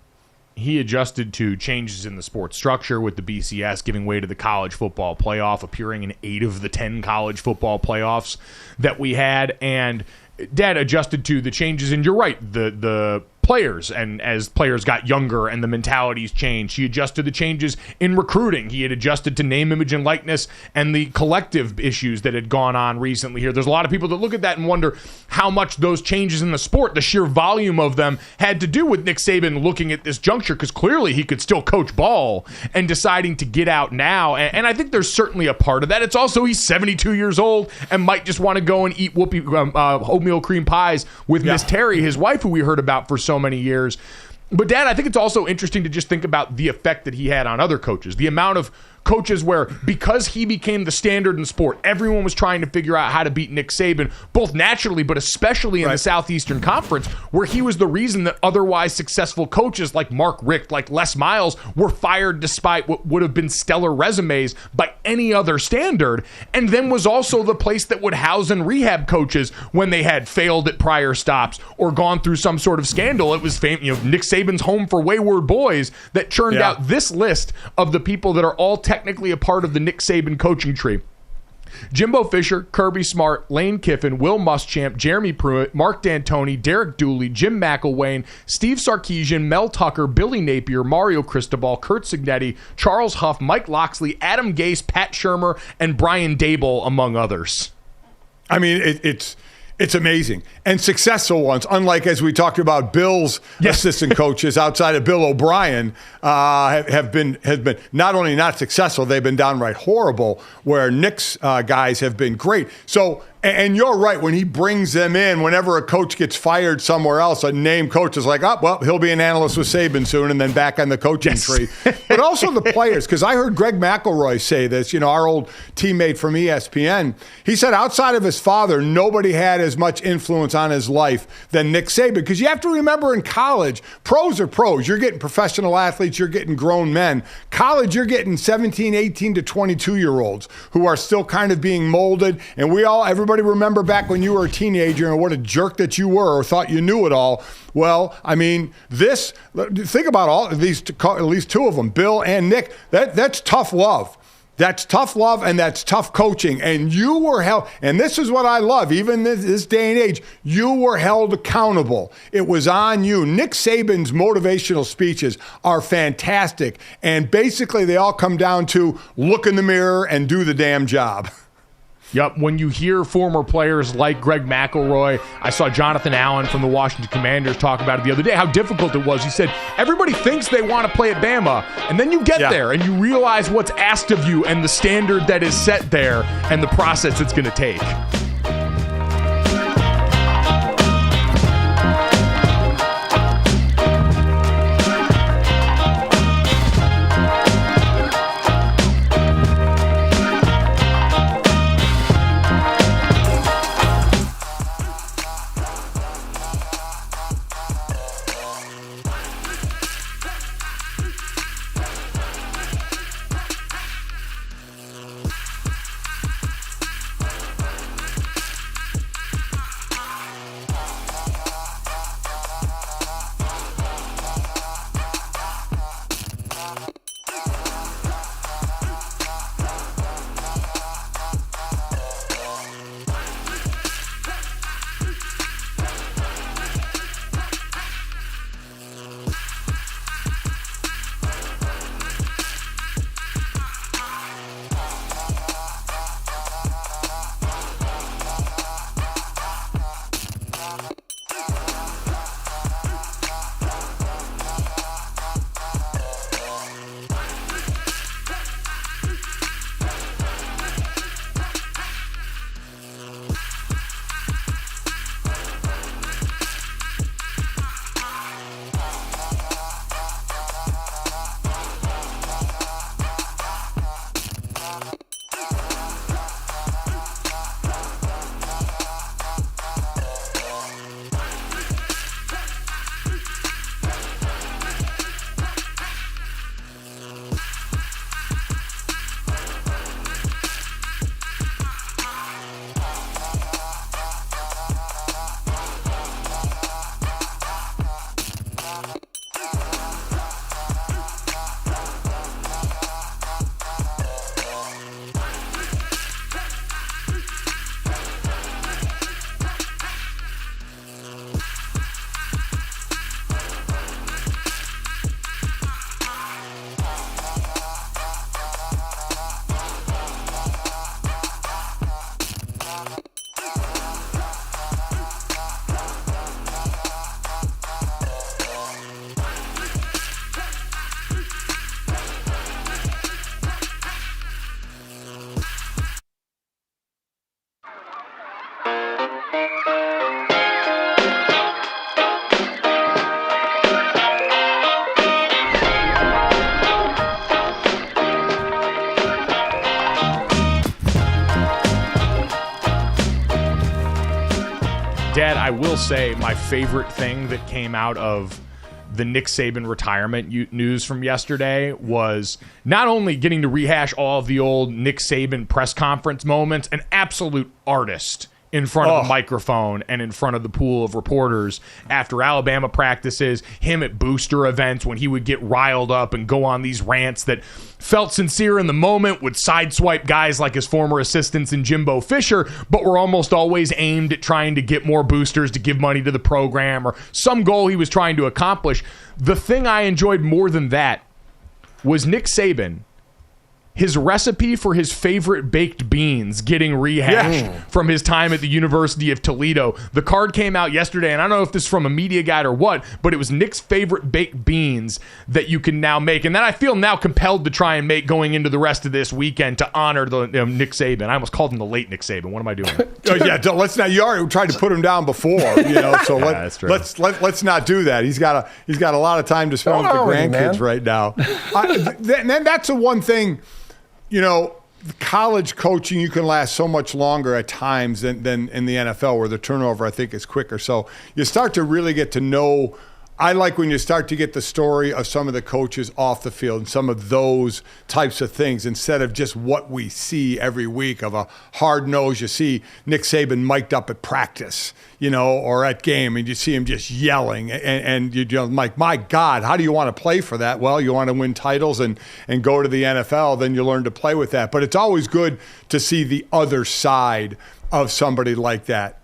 He adjusted to changes in the sports structure with the BCS giving way to the college football playoff, appearing in 8 of the 10 college football playoffs that we had. And Dad adjusted to the changes. And you're right, the players, and as players got younger and the mentalities changed, he adjusted the changes in recruiting. He had adjusted to name, image, and likeness and the collective issues that had gone on recently here. There's a lot of people that look at that and wonder how much those changes in the sport, the sheer volume of them, had to do with Nick Saban looking at this juncture, because clearly he could still coach ball, and deciding to get out now. And I think there's certainly a part of that. It's also he's 72 years old and might just want to go and eat oatmeal cream pies with Miss Terry, his wife, who we heard about for so many years. But Dad, I think it's also interesting to just think about the effect that he had on other coaches. The amount of coaches where, because he became the standard in sport, everyone was trying to figure out how to beat Nick Saban, both naturally, but especially in the Southeastern Conference, where he was the reason that otherwise successful coaches like Mark Richt, like Les Miles, were fired despite what would have been stellar resumes by any other standard, and then was also the place that would house and rehab coaches when they had failed at prior stops or gone through some sort of scandal. It was Nick Saban's home for wayward boys that churned out this list of the people that are all technically a part of the Nick Saban coaching tree. Jimbo Fisher, Kirby Smart, Lane Kiffin, Will Muschamp, Jeremy Pruitt, Mark D'Antoni, Derek Dooley, Jim McElwain, Steve Sarkisian, Mel Tucker, Billy Napier, Mario Cristobal, Kurt Signetti, Charles Huff, Mike Loxley, Adam Gase, Pat Shermer, and Brian Dable, among others. I mean, It's amazing. And successful ones, unlike, as we talked about, Bill's assistant coaches outside of Bill O'Brien, have been not only not successful, they've been downright horrible, where Nick's guys have been great. So, and you're right, when he brings them in, whenever a coach gets fired somewhere else, a named coach is like, oh, well, he'll be an analyst with Saban soon, and then back on the coaching tree. But also the players, because I heard Greg McElroy say this, our old teammate from ESPN. He said outside of his father, nobody had as much influence on his life than Nick Saban. Because you have to remember, in college, pros are pros. You're getting professional athletes, you're getting grown men. College, you're getting 17, 18 to 22-year-olds who are still kind of being molded. And everybody remember back when you were a teenager and what a jerk that you were, or thought you knew it all. Well, I mean, think about all these, at least two of them, Bill and Nick. That's tough love. That's tough love, and that's tough coaching. And you were held, and this is what I love, even this day and age, you were held accountable. It was on you. Nick Saban's motivational speeches are fantastic, and basically they all come down to look in the mirror and do the damn job. Yep, when you hear former players like Greg McElroy, I saw Jonathan Allen from the Washington Commanders talk about it the other day, how difficult it was. He said, everybody thinks they want to play at Bama, and then you get there and you realize what's asked of you and the standard that is set there and the process it's going to take. Dad, I will say my favorite thing that came out of the Nick Saban retirement news from yesterday was not only getting to rehash all of the old Nick Saban press conference moments, an absolute artist in front of a microphone and in front of the pool of reporters after Alabama practices, him at booster events when he would get riled up and go on these rants that felt sincere in the moment, would sideswipe guys like his former assistants in Jimbo Fisher, but were almost always aimed at trying to get more boosters to give money to the program or some goal he was trying to accomplish. The thing I enjoyed more than that was Nick Saban, his recipe for his favorite baked beans getting rehashed from his time at the University of Toledo. The card came out yesterday, and I don't know if this is from a media guide or what, but it was Nick's favorite baked beans that you can now make. And that I feel now compelled to try and make going into the rest of this weekend to honor the Nick Saban. I almost called him the late Nick Saban. What am I doing? Let's not. You already tried to put him down before, So let's not do that. He's got a lot of time to spend with the grandkids right now. Then that's the one thing. College coaching, you can last so much longer at times than in the NFL, where the turnover, I think, is quicker. So you start to really get to know. I like when you start to get the story of some of the coaches off the field and some of those types of things instead of just what we see every week of a hard nose. You see Nick Saban mic'd up at practice, or at game, and you see him just yelling. And you're like, my God, how do you want to play for that? Well, you want to win titles and go to the NFL, then you learn to play with that. But it's always good to see the other side of somebody like that.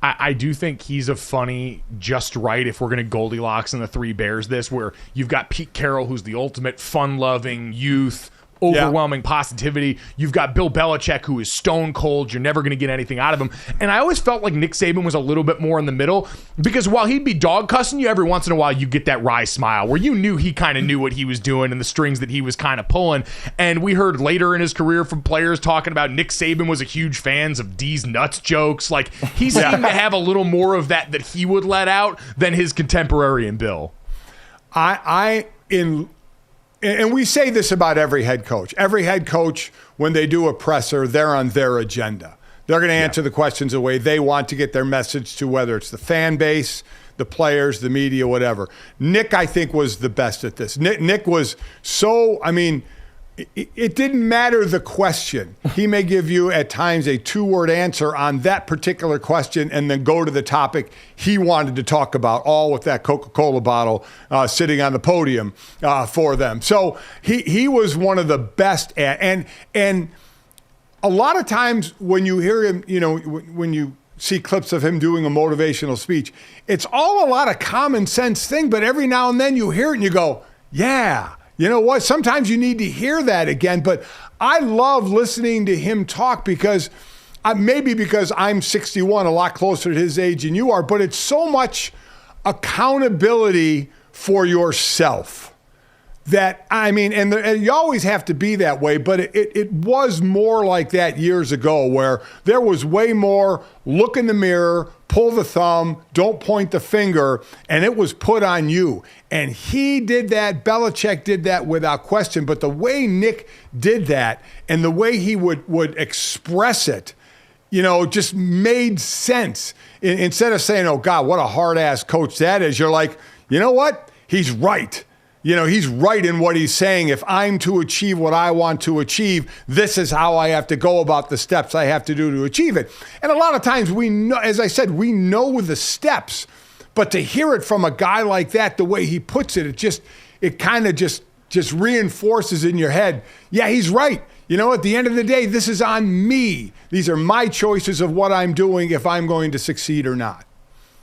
I do think he's a funny just right if we're going to Goldilocks and the Three Bears this, where you've got Pete Carroll, who's the ultimate fun-loving youth, overwhelming positivity. You've got Bill Belichick, who is stone cold. You're never going to get anything out of him. And I always felt like Nick Saban was a little bit more in the middle, because while he'd be dog cussing you, every once in a while you get that wry smile where you knew he kind of knew what he was doing and the strings that he was kind of pulling. And we heard later in his career from players talking about Nick Saban was a huge fan of D's nuts jokes. Like, he seemed to have a little more of that he would let out than his contemporary in Bill. And we say this about every head coach. Every head coach, when they do a presser, they're on their agenda. They're going to answer the questions the way they want to get their message to, whether it's the fan base, the players, the media, whatever. Nick, I think, was the best at this. Nick was so, it didn't matter the question. He may give you at times a 2-word answer on that particular question and then go to the topic he wanted to talk about, all with that Coca-Cola bottle sitting on the podium for them. So he was one of the best at, and a lot of times when you hear him, when you see clips of him doing a motivational speech, it's all a lot of common sense thing, but every now and then you hear it and you go, yeah. You know what? Sometimes you need to hear that again, but I love listening to him talk because maybe because I'm 61, a lot closer to his age than you are, but it's so much accountability for yourself that, and you always have to be that way, but it was more like that years ago, where there was way more look in the mirror, pull the thumb, don't point the finger, and it was put on you. And he did that. Belichick did that without question. But the way Nick did that and the way he would express it, just made sense. Instead of saying, oh, God, what a hard-ass coach that is, you're like, you know what? He's right. He's right in what he's saying. If I'm to achieve what I want to achieve, this is how I have to go about the steps I have to do to achieve it. And a lot of times we know, as I said, we know the steps, but to hear it from a guy like that, the way he puts it, it kind of just reinforces in your head, yeah, he's right. At the end of the day, this is on me. These are my choices of what I'm doing if I'm going to succeed or not.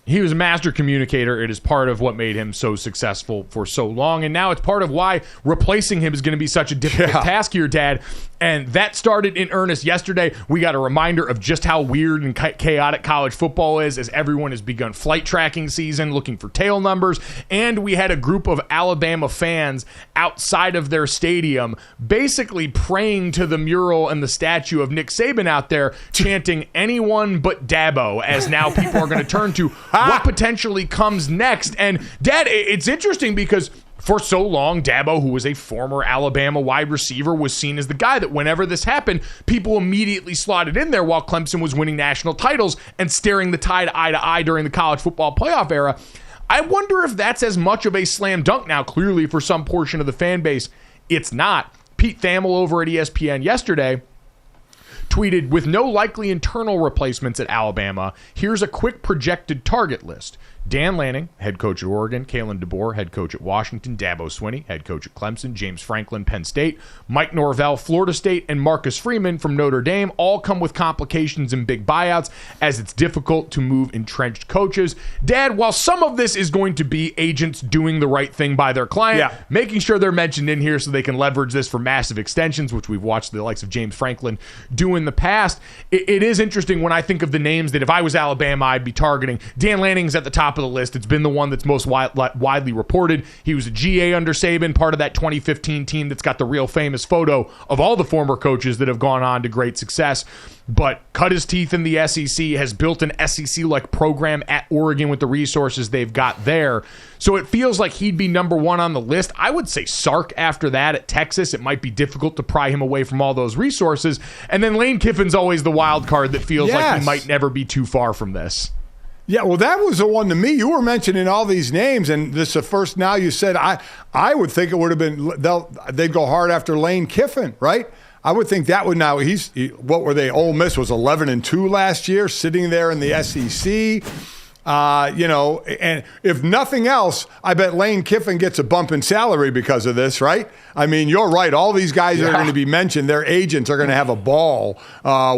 He was a master communicator. It is part of what made him so successful for so long. And now it's part of why replacing him is going to be such a difficult task here, Dad. And that started in earnest yesterday. We got a reminder of just how weird and chaotic college football is as everyone has begun flight tracking season, looking for tail numbers. And we had a group of Alabama fans outside of their stadium basically praying to the mural and the statue of Nick Saban out there, chanting anyone but Dabo, as now people are going to turn to what potentially comes next. And Dad, it's interesting because for so long, Dabo, who was a former Alabama wide receiver, was seen as the guy that whenever this happened, people immediately slotted in there while Clemson was winning national titles and staring the Tide eye to eye during the college football playoff era. I wonder if that's as much of a slam dunk now. Clearly, for some portion of the fan base, it's not. Pete Thamel over at ESPN yesterday tweeted, with no likely internal replacements at Alabama, here's a quick projected target list. Dan Lanning, head coach at Oregon, Kalen DeBoer, head coach at Washington, Dabo Swinney, head coach at Clemson, James Franklin, Penn State, Mike Norvell, Florida State, and Marcus Freeman from Notre Dame all come with complications and big buyouts as it's difficult to move entrenched coaches. Dad, while some of this is going to be agents doing the right thing by their client, making sure they're mentioned in here so they can leverage this for massive extensions, which we've watched the likes of James Franklin do in the past, it is interesting when I think of the names that if I was Alabama, I'd be targeting. Dan Lanning's at the top of the list. It's been the one that's most widely reported. He was a GA under Saban, part of that 2015 team that's got the real famous photo of all the former coaches that have gone on to great success, but cut his teeth in the SEC, has built an SEC-like program at Oregon with the resources they've got there. So it feels like he'd be number one on the list. I would say Sark after that at Texas. It might be difficult to pry him away from all those resources. And then Lane Kiffin's always the wild card that feels like he might never be too far from this. Yeah, well, that was the one to me. You were mentioning all these names, and this is the first now you said, I would think it would have been, they'd go hard after Lane Kiffin, right? I would think that would now, what were they? Ole Miss was 11-2 last year, sitting there in the SEC. And if nothing else, I bet Lane Kiffin gets a bump in salary because of this, right? I mean, you're right. All these guys are going to be mentioned. Their agents are going to have a ball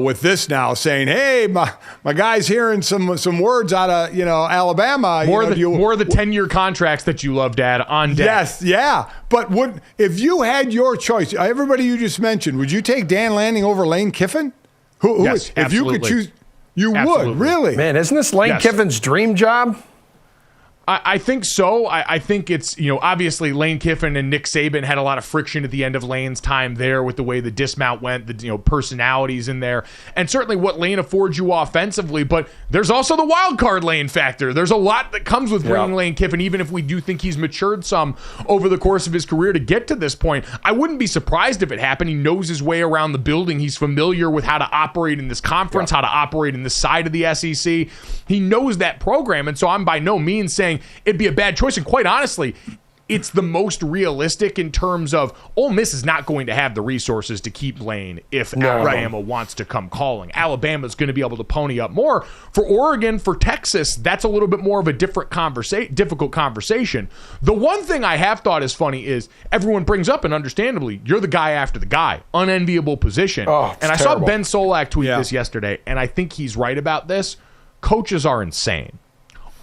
with this now, saying, "Hey, my guy's hearing some words out of Alabama." More of the 10-year contracts that you love, Dad, on deck. Yes, yeah. But if you had your choice, everybody you just mentioned, would you take Dan Lanning over Lane Kiffin? Yes, if you could choose. You Absolutely. would, really? Man, isn't this Lane Kiffin's dream job? I think so. I think it's, obviously Lane Kiffin and Nick Saban had a lot of friction at the end of Lane's time there with the way the dismount went, the personalities in there, and certainly what Lane affords you offensively, but there's also the wild card Lane factor. There's a lot that comes with bringing Lane Kiffin, even if we do think he's matured some over the course of his career to get to this point. I wouldn't be surprised if it happened. He knows his way around the building. He's familiar with how to operate in this conference, how to operate in this side of the SEC. He knows that program, and so I'm by no means saying it'd be a bad choice. And quite honestly, it's the most realistic in terms of Ole Miss is not going to have the resources to keep Lane if Alabama wants to come calling. Alabama's going to be able to pony up more. For Oregon, for Texas, that's a little bit more of a difficult conversation. The one thing I have thought is funny is everyone brings up, and understandably, you're the guy after the guy. Unenviable position. And I saw Ben Solak tweet this yesterday, and I think he's right about this. Coaches are insane.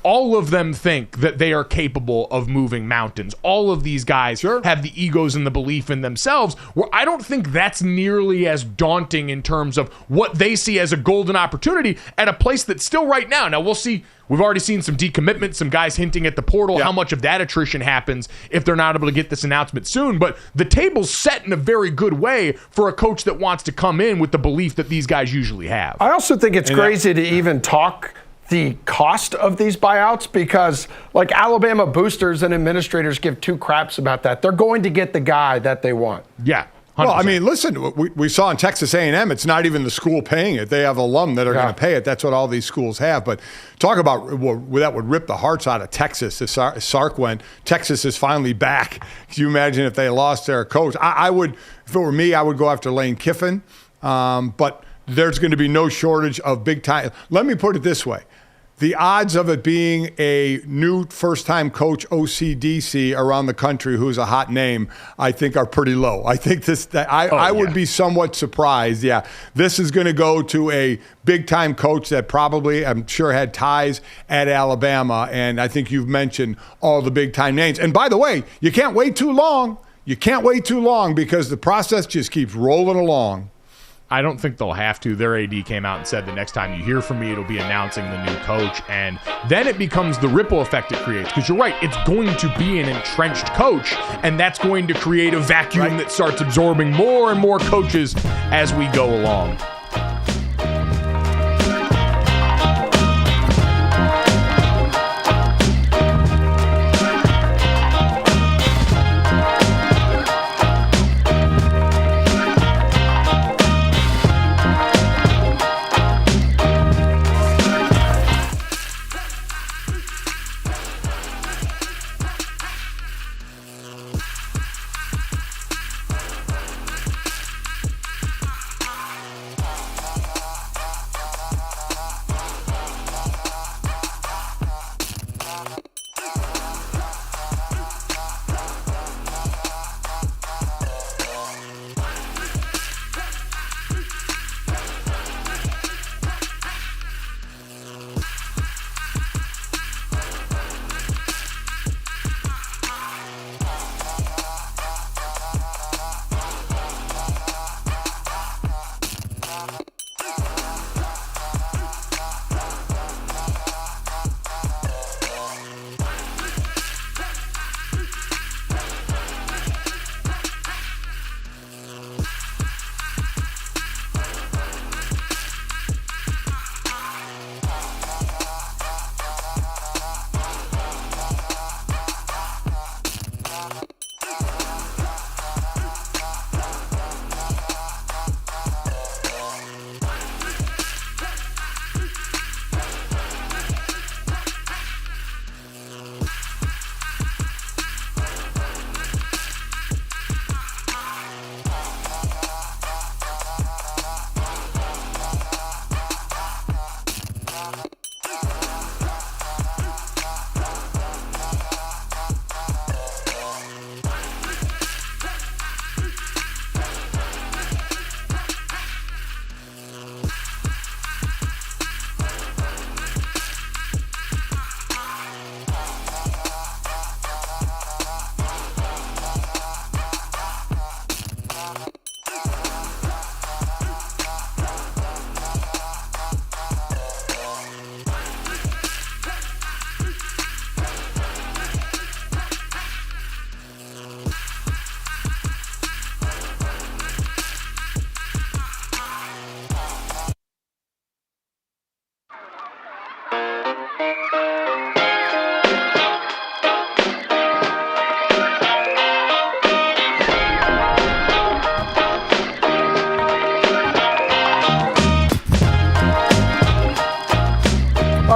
All of them think that they are capable of moving mountains. All of these guys have the egos and the belief in themselves, where I don't think that's nearly as daunting in terms of what they see as a golden opportunity at a place that's still right now. Now, we'll see. We've already seen some decommitment, some guys hinting at the portal, how much of that attrition happens if they're not able to get this announcement soon. But the table's set in a very good way for a coach that wants to come in with the belief that these guys usually have. I also think it's crazy to even talk the cost of these buyouts, because like Alabama boosters and administrators give two craps about that. They're going to get the guy that they want. Yeah. 100%. Well, I mean, listen, we saw in Texas A&M, it's not even the school paying it. They have alum that are going to pay it. That's what all these schools have. But talk about that would rip the hearts out of Texas if Sark went. Texas is finally back. Can you imagine if they lost their coach? I would, if it were me, I would go after Lane Kiffin. But there's going to be no shortage of big time. Let me put it this way. The odds of it being a new first-time coach OCDC around the country who's a hot name, I think are pretty low. I think I would be somewhat surprised. Yeah, this is going to go to a big-time coach that probably, I'm sure, had ties at Alabama. And I think you've mentioned all the big-time names. And by the way, you can't wait too long. You can't wait too long because the process just keeps rolling along. I don't think they'll have to. Their AD came out and said the next time you hear from me, it'll be announcing the new coach. And then it becomes the ripple effect it creates. Because you're right, it's going to be an entrenched coach, and that's going to create a vacuum that starts absorbing more and more coaches as we go along.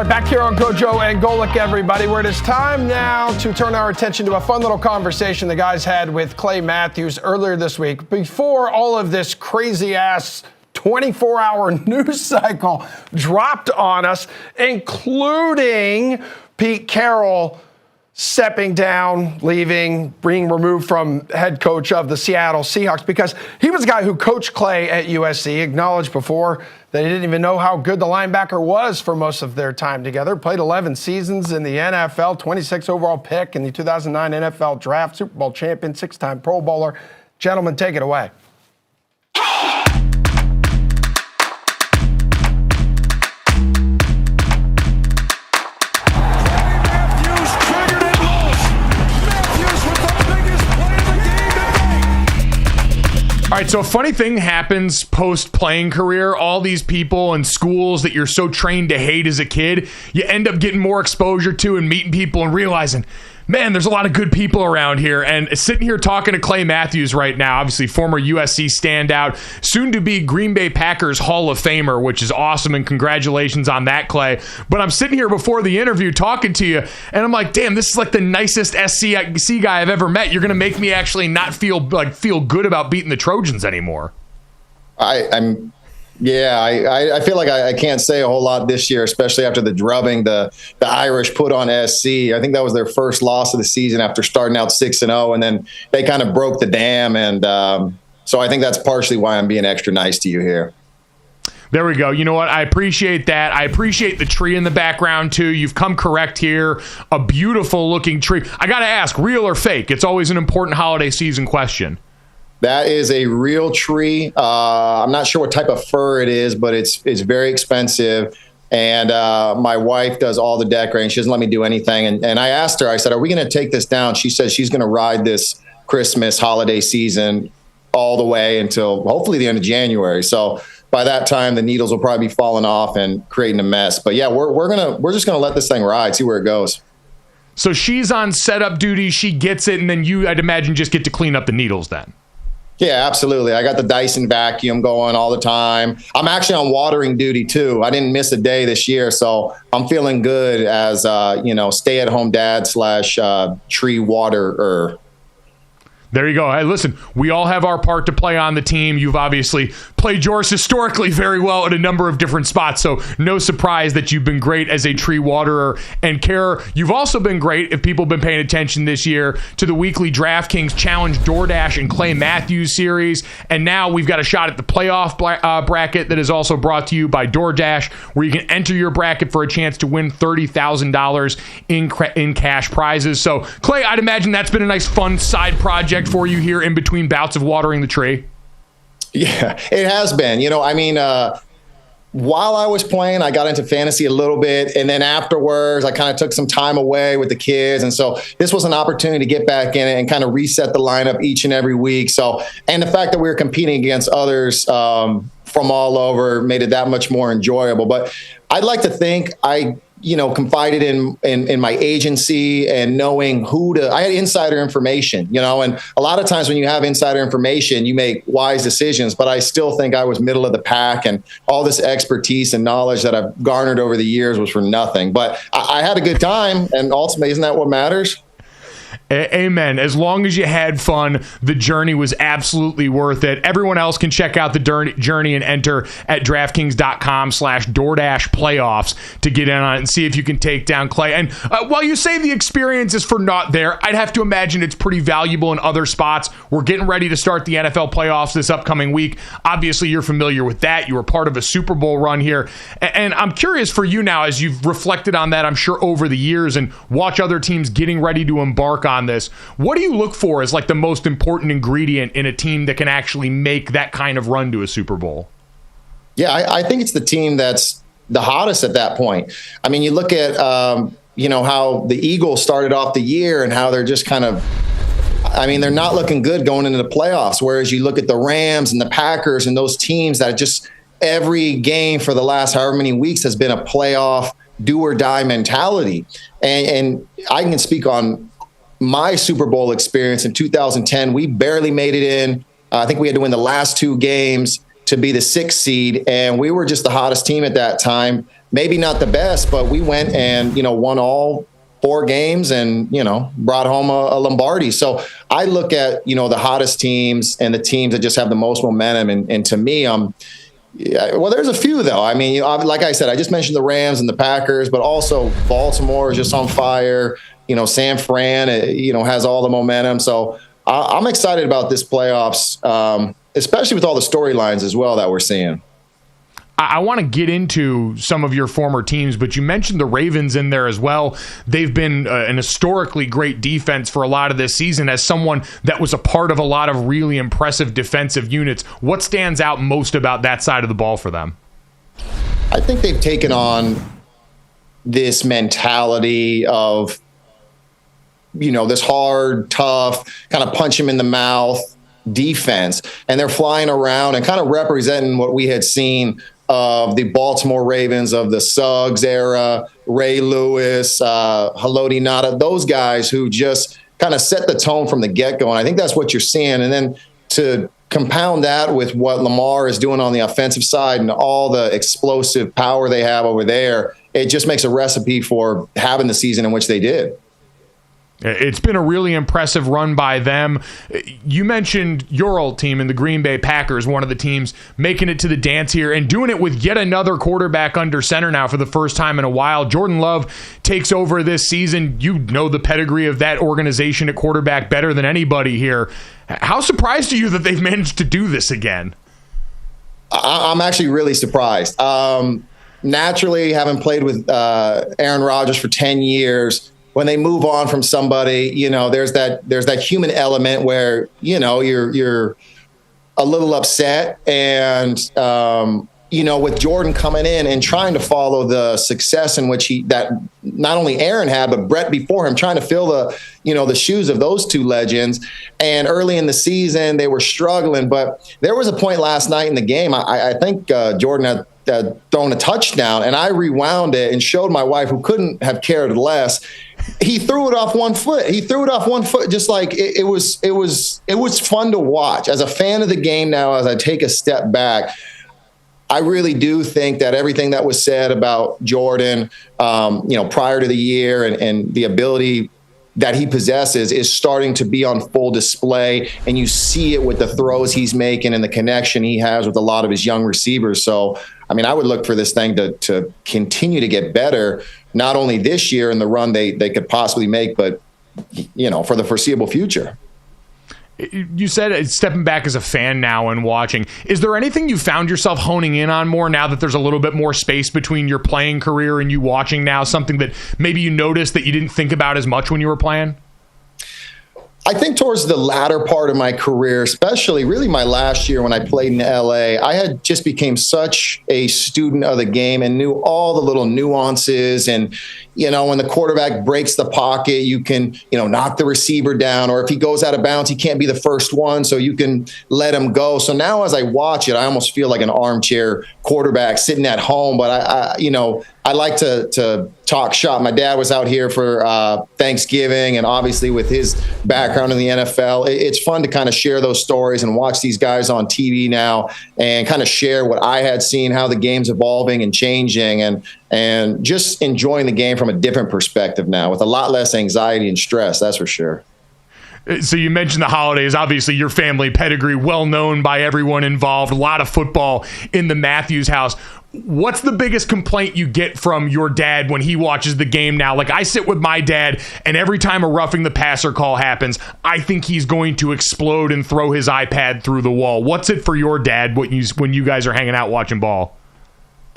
back here on GoJo and Golic, everybody, where it is time now to turn our attention to a fun little conversation the guys had with Clay Matthews earlier this week before all of this crazy-ass 24-hour news cycle dropped on us, including Pete Carroll stepping down, leaving, being removed from head coach of the Seattle Seahawks, because he was a guy who coached Clay at USC, acknowledged before that he didn't even know how good the linebacker was for most of their time together. Played 11 seasons in the NFL, 26 overall pick in the 2009 NFL Draft, Super Bowl champion, 6-time Pro Bowler. Gentlemen, take it away. All right, so a funny thing happens post-playing career. All these people in schools that you're so trained to hate as a kid, you end up getting more exposure to and meeting people and realizing, man, there's a lot of good people around here. And sitting here talking to Clay Matthews right now, obviously former USC standout, soon-to-be Green Bay Packers Hall of Famer, which is awesome, and congratulations on that, Clay. But I'm sitting here before the interview talking to you, and I'm like, damn, this is like the nicest SC guy I've ever met. You're going to make me actually not feel good about beating the Trojans anymore. I feel like I can't say a whole lot this year, especially after the drubbing the Irish put on SC. I think that was their first loss of the season after starting out 6-0, and then they kind of broke the dam. And so I think that's partially why I'm being extra nice to you here. There we go. You know what? I appreciate that. I appreciate the tree in the background, too. You've come correct here. A beautiful looking tree. I got to ask, real or fake? It's always an important holiday season question. That is a real tree. I'm not sure what type of fir it is, but it's very expensive. And my wife does all the decorating. She doesn't let me do anything. And I asked her, I said, are we going to take this down? She says she's going to ride this Christmas holiday season all the way until hopefully the end of January. So by that time, the needles will probably be falling off and creating a mess. But yeah, we're just gonna let this thing ride, see where it goes. So she's on setup duty. She gets it, and then you, I'd imagine, just get to clean up the needles then. Yeah, absolutely. I got the Dyson vacuum going all the time. I'm actually on watering duty too. I didn't miss a day this year, so I'm feeling good as stay-at-home dad / tree waterer. There you go. Hey, listen, we all have our part to play on the team. You've obviously played yours historically very well at a number of different spots, so no surprise that you've been great as a tree waterer. And Kara, you've also been great, if people have been paying attention this year, to the weekly DraftKings Challenge DoorDash and Clay Matthews series. And now we've got a shot at the playoff bracket that is also brought to you by DoorDash, where you can enter your bracket for a chance to win $30,000 in cash prizes. So, Clay, I'd imagine that's been a nice, fun side project for you here in between bouts of watering the tree. Yeah, it has been. While I was playing, I got into fantasy a little bit. And then afterwards, I kind of took some time away with the kids. And so this was an opportunity to get back in it and kind of reset the lineup each and every week. So, and the fact that we were competing against others from all over made it that much more enjoyable. But I'd like to think I confided in my agency and knowing I had insider information, and a lot of times when you have insider information, you make wise decisions, but I still think I was middle of the pack, and all this expertise and knowledge that I've garnered over the years was for nothing. But I had a good time, and ultimately, isn't that what matters? Amen. As long as you had fun, the journey was absolutely worth it. Everyone else can check out the journey and enter at DraftKings.com/DoorDash playoffs to get in on it and see if you can take down Clay. And while you say the experience is for naught there, I'd have to imagine it's pretty valuable in other spots. We're getting ready to start the NFL playoffs this upcoming week. Obviously, you're familiar with that. You were part of a Super Bowl run here. And I'm curious for you now, as you've reflected on that, I'm sure, over the years, and watch other teams getting ready to embark on this. What do you look for as like the most important ingredient in a team that can actually make that kind of run to a Super Bowl? Yeah, I think it's the team that's the hottest at that point. I mean, you look at, how the Eagles started off the year and how they're just kind of, they're not looking good going into the playoffs. Whereas you look at the Rams and the Packers and those teams that just every game for the last however many weeks has been a playoff do or die mentality. And I can speak on my Super Bowl experience in 2010. We barely made it in. I think we had to win the last two games to be the 6th seed, and we were just the hottest team at that time. maybe not the best, but we went and, won all 4 games and, brought home a Lombardi. So I look at, the hottest teams and the teams that just have the most momentum. And to me, well, there's a few, though. I mean, like I said, I just mentioned the Rams and the Packers, but also Baltimore is just on fire. San Fran, has all the momentum. So I'm excited about this playoffs, especially with all the storylines as well that we're seeing. I want to get into some of your former teams, but you mentioned the Ravens in there as well. They've been an historically great defense for a lot of this season. As someone that was a part of a lot of really impressive defensive units, what stands out most about that side of the ball for them? I think they've taken on this mentality of, this hard, tough, kind of punch him in the mouth defense. And they're flying around and kind of representing what we had seen of the Baltimore Ravens of the Suggs era, Ray Lewis, Haloti Ngata, those guys who just kind of set the tone from the get-go. And I think that's what you're seeing. And then to compound that with what Lamar is doing on the offensive side and all the explosive power they have over there, it just makes a recipe for having the season in which they did. It's been a really impressive run by them. You mentioned your old team in the Green Bay Packers, one of the teams making it to the dance here and doing it with yet another quarterback under center now for the first time in a while. Jordan Love takes over this season. You know the pedigree of that organization at quarterback better than anybody here. How surprised are you that they've managed to do this again? I'm actually really surprised. Naturally, having played with Aaron Rodgers for 10 years, when they move on from somebody, there's that human element where, you're a little upset. And, with Jordan coming in and trying to follow the success in which that not only Aaron had, but Brett before him, trying to fill the shoes of those two legends. And early in the season, they were struggling. But there was a point last night in the game, I think Jordan had thrown a touchdown, and I rewound it and showed my wife, who couldn't have cared less. He threw it off one foot. Just like it was fun to watch. As a fan of the game now, as I take a step back, I really do think that everything that was said about Jordan, prior to the year and the ability that he possesses is starting to be on full display. And you see it with the throws he's making and the connection he has with a lot of his young receivers. So, I would look for this thing to continue to get better, not only this year in the run they could possibly make, but, for the foreseeable future. You said stepping back as a fan now and watching. Is there anything you found yourself honing in on more now that there's a little bit more space between your playing career and you watching now? Something that maybe you noticed that you didn't think about as much when you were playing? I think towards the latter part of my career, especially really my last year when I played in LA, I had just became such a student of the game and knew all the little nuances. And, when the quarterback breaks the pocket, you can, knock the receiver down, or if he goes out of bounds, he can't be the first one, so you can let him go. So now as I watch it, I almost feel like an armchair quarterback sitting at home. But I like to talk shop. My dad was out here for Thanksgiving, and obviously with his background in the NFL, it's fun to kind of share those stories and watch these guys on TV now and kind of share what I had seen, how the game's evolving and changing, and just enjoying the game from a different perspective now with a lot less anxiety and stress, that's for sure. So you mentioned the holidays. Obviously, your family pedigree, well known by everyone involved. A lot of football in the Matthews house. What's the biggest complaint you get from your dad when he watches the game now? Like, I sit with my dad, and every time a roughing the passer call happens, I think he's going to explode and throw his iPad through the wall. What's it for your dad when you guys are hanging out watching ball?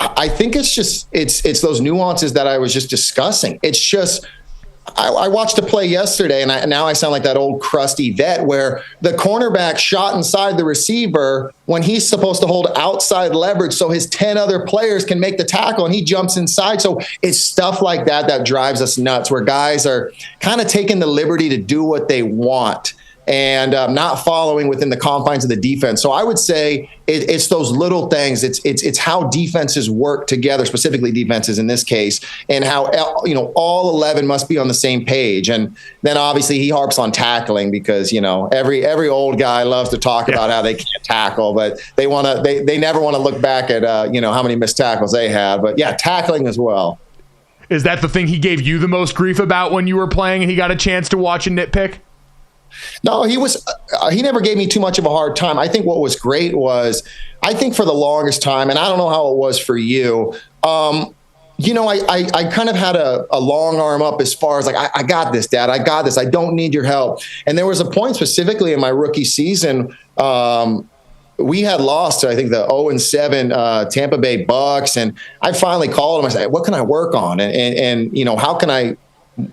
I think it's those nuances that I was just discussing. It's just, I watched a play yesterday, and now I sound like that old crusty vet where the cornerback shot inside the receiver when he's supposed to hold outside leverage so his 10 other players can make the tackle, and he jumps inside. So it's stuff like that drives us nuts, where guys are kind of taking the liberty to do what they want. and not following within the confines of the defense. So I would say it's those little things. It's how defenses work together, specifically defenses in this case, and how all 11 must be on the same page. And then obviously he harps on tackling because every old guy loves to talk about how they can't tackle, but they never want to look back at how many missed tackles they had. But yeah, tackling as well. Is that the thing he gave you the most grief about when you were playing and he got a chance to watch and nitpick? No, he never gave me too much of a hard time. I think what was great was, I think for the longest time, and I don't know how it was for you, I kind of had a long arm up as far as like, I got this, Dad. I got this. I don't need your help. And there was a point specifically in my rookie season, we had lost to, I think, the 0-7 Tampa Bay Bucks. And I finally called him. I said, what can I work on? And how can I,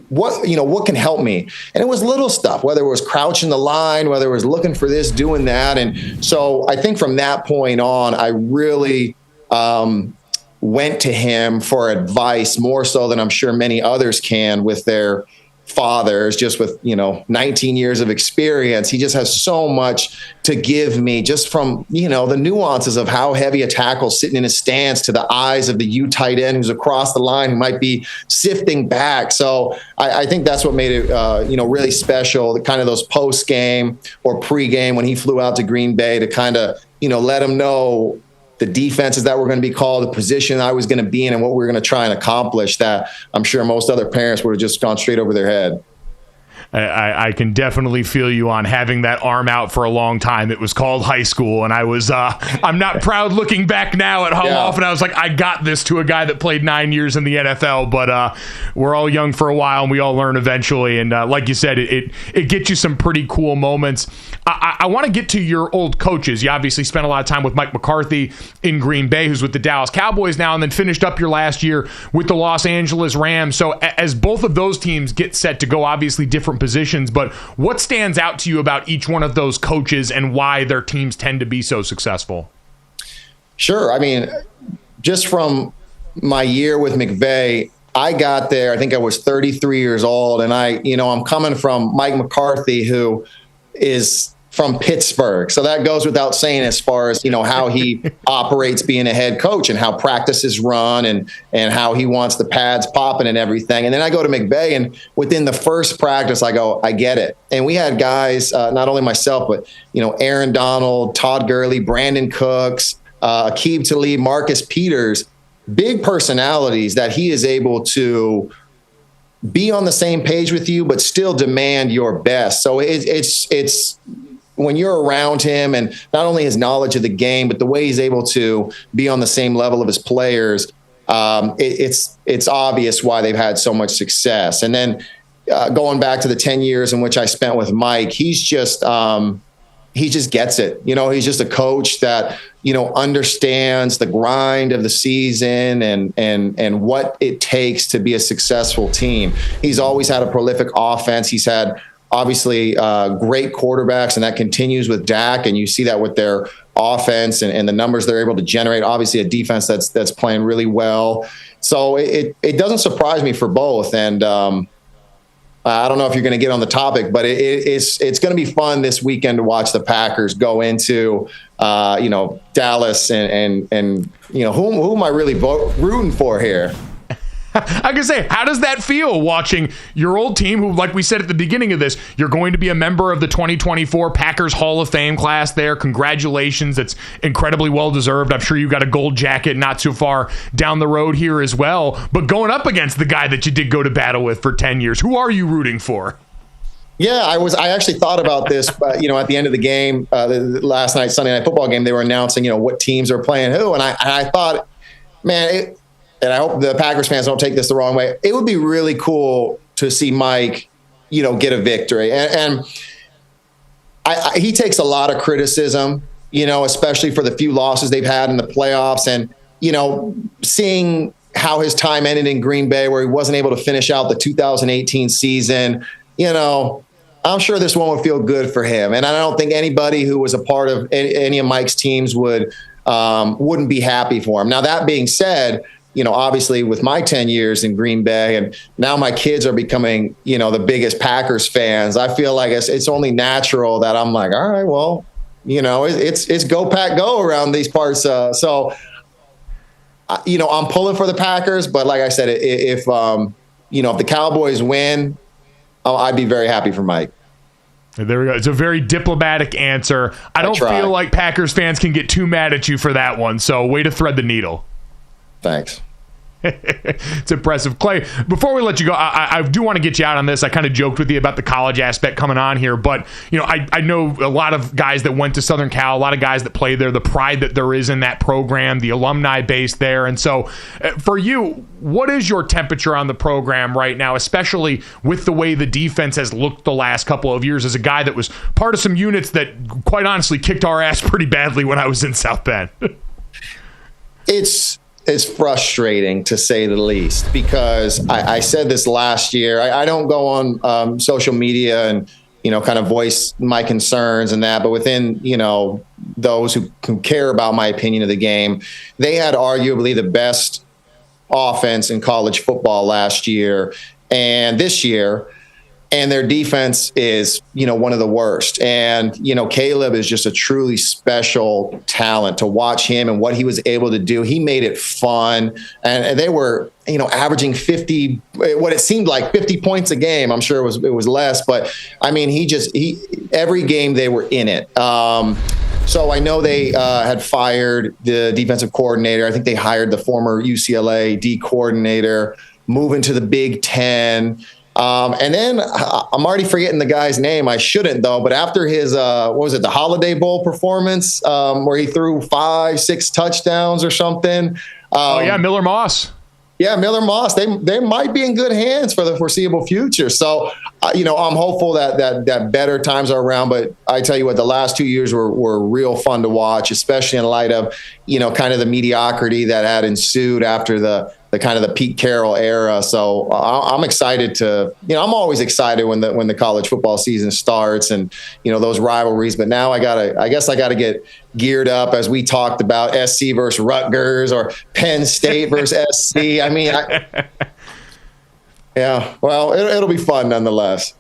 what can help me? And it was little stuff, whether it was crouching the line, whether it was looking for this, doing that. And so I think from that point on, I really went to him for advice more so than I'm sure many others can with their fathers, just with 19 years of experience. He just has so much to give me, just from the nuances of how heavy a tackle sitting in his stance to the eyes of the U tight end who's across the line who might be sifting back. So I think that's what made it really special, the kind of those post game or pre-game when he flew out to Green Bay to kind of let him know the defenses that were going to be called, the position I was going to be in, and what we were going to try and accomplish, that I'm sure most other parents would have just gone straight over their head. I can definitely feel you on having that arm out for a long time. It was called high school, and I was I'm not proud looking back now at how often I was like, I got this to a guy that played 9 years in the NFL, but we're all young for a while, and we all learn eventually. And like you said, it gets you some pretty cool moments. I want to get to your old coaches. You obviously spent a lot of time with Mike McCarthy in Green Bay, who's with the Dallas Cowboys now, and then finished up your last year with the Los Angeles Rams. So as both of those teams get set to go, obviously different positions, but what stands out to you about each one of those coaches and why their teams tend to be so successful? Sure. I mean, just from my year with McVay, I got there, I think I was 33 years old, and I'm coming from Mike McCarthy, who is from Pittsburgh. So that goes without saying as far as, how he operates being a head coach and how practices run and how he wants the pads popping and everything. And then I go to McVay, and within the first practice, I go, I get it. And we had guys, not only myself, but, Aaron Donald, Todd Gurley, Brandon Cooks, Aqib Talib, Marcus Peters, big personalities that he is able to be on the same page with you, but still demand your best. So it's when you're around him, and not only his knowledge of the game, but the way he's able to be on the same level of his players, it's obvious why they've had so much success. And then going back to the 10 years in which I spent with Mike, he just gets it. He's just a coach that, understands the grind of the season and what it takes to be a successful team. He's always had a prolific offense. He's had obviously great quarterbacks, and that continues with Dak. And you see that with their offense and the numbers they're able to generate. Obviously a defense that's playing really well. So it doesn't surprise me for both. And I don't know if you're going to get on the topic, but it's going to be fun this weekend to watch the Packers go into, Dallas and who am I really rooting for here? I can say, how does that feel watching your old team, who, like we said at the beginning of this, you're going to be a member of the 2024 Packers Hall of Fame class there. Congratulations. It's incredibly well-deserved. I'm sure you got a gold jacket not too far down the road here as well. But going up against the guy that you did go to battle with for 10 years, who are you rooting for? Yeah, I actually thought about this, at the end of the game, last night, Sunday Night Football game, they were announcing, what teams are playing who. And I thought, man, and I hope the Packers fans don't take this the wrong way, it would be really cool to see Mike, get a victory. And he takes a lot of criticism, especially for the few losses they've had in the playoffs. And, seeing how his time ended in Green Bay, where he wasn't able to finish out the 2018 season, I'm sure this one would feel good for him. And I don't think anybody who was a part of any of Mike's teams wouldn't be happy for him. Now, that being said, obviously with my 10 years in Green Bay, and now my kids are becoming, the biggest Packers fans, I feel like it's only natural that I'm like, all right, well, it's go Pack go around these parts. So I'm pulling for the Packers, but like I said, if the Cowboys win, I'd be very happy for Mike. There we go. It's a very diplomatic answer. I don't feel like Packers fans can get too mad at you for that one. So way to thread the needle. Thanks. It's impressive. Clay, before we let you go, I do want to get you out on this. I kind of joked with you about the college aspect coming on here, but I know a lot of guys that went to Southern Cal, a lot of guys that play there, the pride that there is in that program, the alumni base there. And so for you, what is your temperature on the program right now, especially with the way the defense has looked the last couple of years, as a guy that was part of some units that quite honestly kicked our ass pretty badly when I was in South Bend? It's frustrating, to say the least, because I said this last year. I don't go on social media and, kind of voice my concerns and that, but within, those who care about my opinion of the game, they had arguably the best offense in college football last year and this year. And their defense is, one of the worst. And, Caleb is just a truly special talent. To watch him and what he was able to do, he made it fun. And they were, averaging 50, what it seemed like 50 points a game. I'm sure it was less, but I mean, every game they were in it. So I know they had fired the defensive coordinator. I think they hired the former UCLA D coordinator, moving to the Big Ten. And then I'm already forgetting the guy's name. I shouldn't, though. But after his, the Holiday Bowl performance, where he threw 5-6 touchdowns or something. Miller Moss. Yeah, Miller Moss. They might be in good hands for the foreseeable future. So, I'm hopeful that better times are around. But I tell you what, the last 2 years were real fun to watch, especially in light of, kind of the mediocrity that had ensued after the kind of the Pete Carroll era. So I'm excited to, I'm always excited when the college football season starts and, those rivalries. But now I guess I gotta get geared up, as we talked about, SC versus Rutgers or Penn State versus SC. I mean, it'll be fun nonetheless.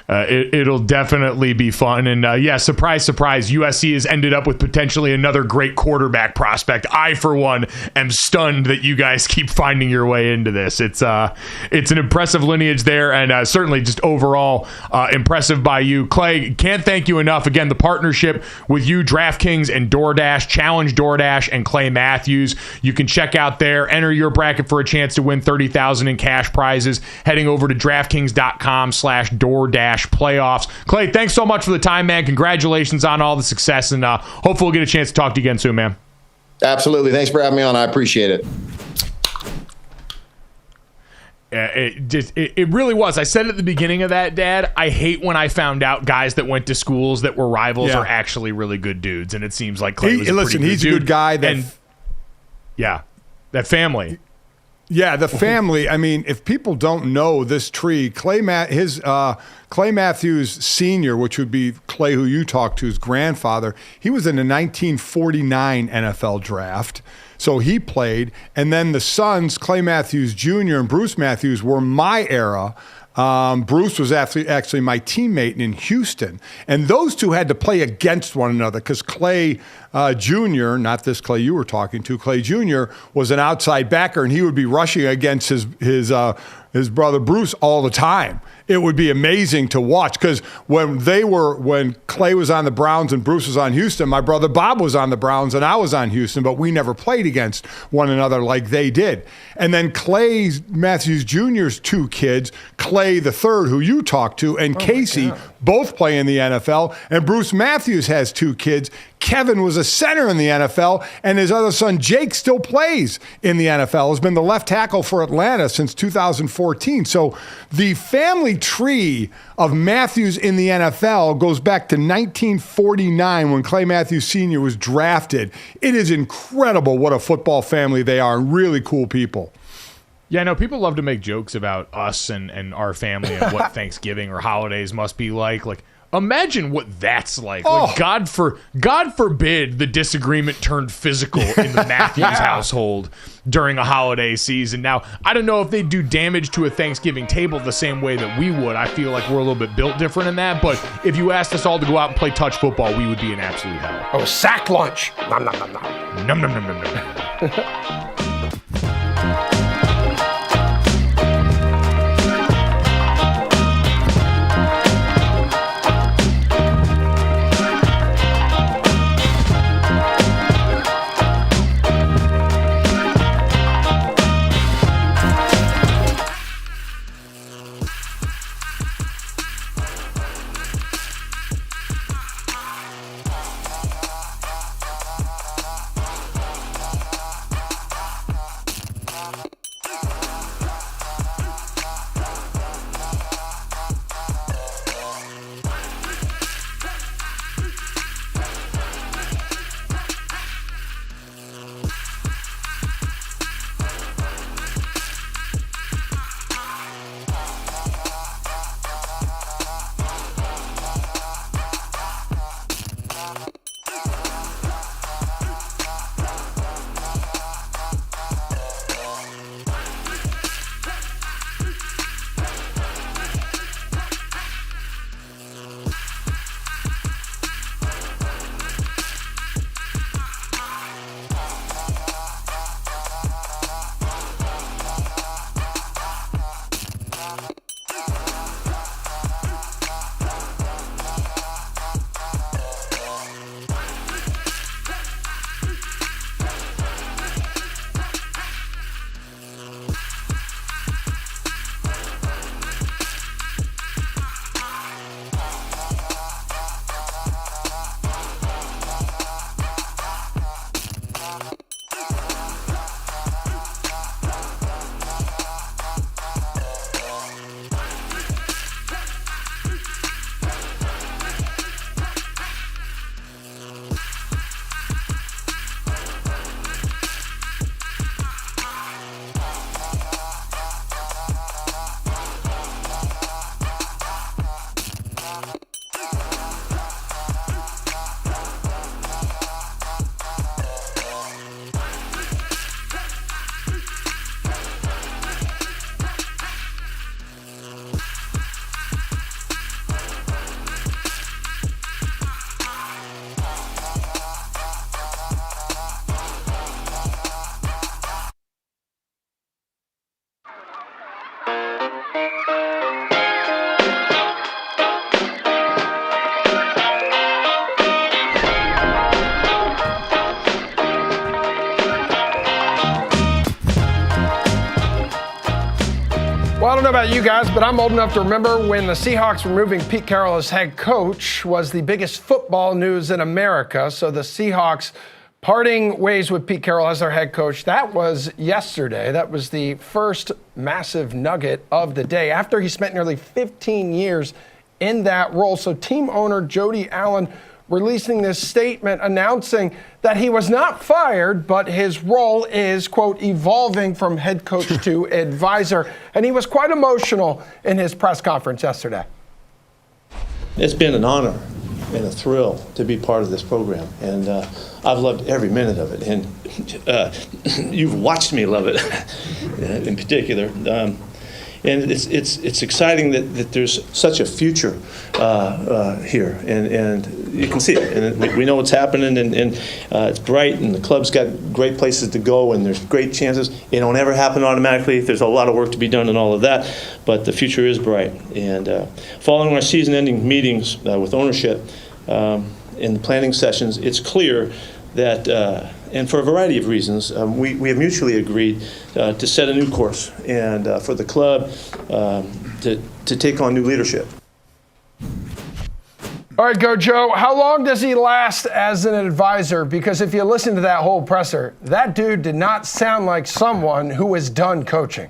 It'll definitely be fun. And surprise, surprise, USC has ended up with potentially another great quarterback prospect. I, for one, am stunned that you guys keep finding your way into this. It's an impressive lineage there, and certainly just overall impressive by you. Clay, can't thank you enough. Again, the partnership with you, DraftKings and DoorDash, Challenge DoorDash and Clay Matthews. You can check out there, enter your bracket for a chance to win $30,000 in cash prizes, heading over to DraftKings.com/DoorDash playoffs. Clay, thanks so much for the time, man. Congratulations on all the success, and hopefully we'll get a chance to talk to you again soon, man. Absolutely. Thanks for having me on. I appreciate it. It really was. I said at the beginning of that, Dad, I hate when I found out guys that went to schools that were rivals are actually really good dudes, and it seems like Clay was he's a good guy. That family. Yeah, the family. I mean, if people don't know this tree, Clay Matthews Sr., which would be Clay, who you talked to, his grandfather, he was in the 1949 NFL draft. So he played. And then the sons, Clay Matthews Jr. and Bruce Matthews, were my era. Bruce was actually my teammate in Houston. And those two had to play against one another because Clay Jr., not this Clay you were talking to, Clay Jr. was an outside backer, and he would be rushing against his brother Bruce all the time. It would be amazing to watch because when Clay was on the Browns and Bruce was on Houston, my brother Bob was on the Browns and I was on Houston, but we never played against one another like they did. And then Clay Matthews Jr.'s two kids, Clay the third, who you talked to, and Casey, both play in the NFL. And Bruce Matthews has two kids. Kevin was a center in the NFL, and his other son, Jake, still plays in the NFL, has been the left tackle for Atlanta since 2014. So the family tree of Matthews in the NFL goes back to 1949 when Clay Matthews Sr. was drafted. It is incredible what a football family they are, and really cool people. Yeah, I know people love to make jokes about us and our family and what Thanksgiving or holidays must be like. Like, Imagine what that's like. Oh. Like God forbid the disagreement turned physical in the Matthews household during a holiday season. Now, I don't know if they do damage to a Thanksgiving table the same way that we would. I feel like we're a little bit built different in that. But if you asked us all to go out and play touch football, we would be in absolute hell. Oh, sack lunch. Nom, nom, nom, nom. Num, num, num, num, num. Well, I don't know about you guys, but I'm old enough to remember when the Seahawks removing Pete Carroll as head coach was the biggest football news in America. So the Seahawks parting ways with Pete Carroll as their head coach, that was yesterday. That was the first massive nugget of the day after he spent nearly 15 years in that role. So team owner Jody Allen releasing this statement announcing that he was not fired, but his role is, quote, evolving from head coach to advisor. And he was quite emotional in his press conference yesterday. It's been an honor and a thrill to be part of this program. And I've loved every minute of it. And you've watched me love it in particular. And it's exciting that there's such a future here, and you can see it, and we know what's happening, and it's bright, and the club's got great places to go, and there's great chances. It don't ever happen automatically. There's a lot of work to be done and all of that, but the future is bright. And following our season-ending meetings with ownership in the planning sessions, it's clear that, and for a variety of reasons, we have mutually agreed to set a new course and for the club to take on new leadership. All right, GoJo, how long does he last as an advisor? Because if you listen to that whole presser, that dude did not sound like someone who was done coaching.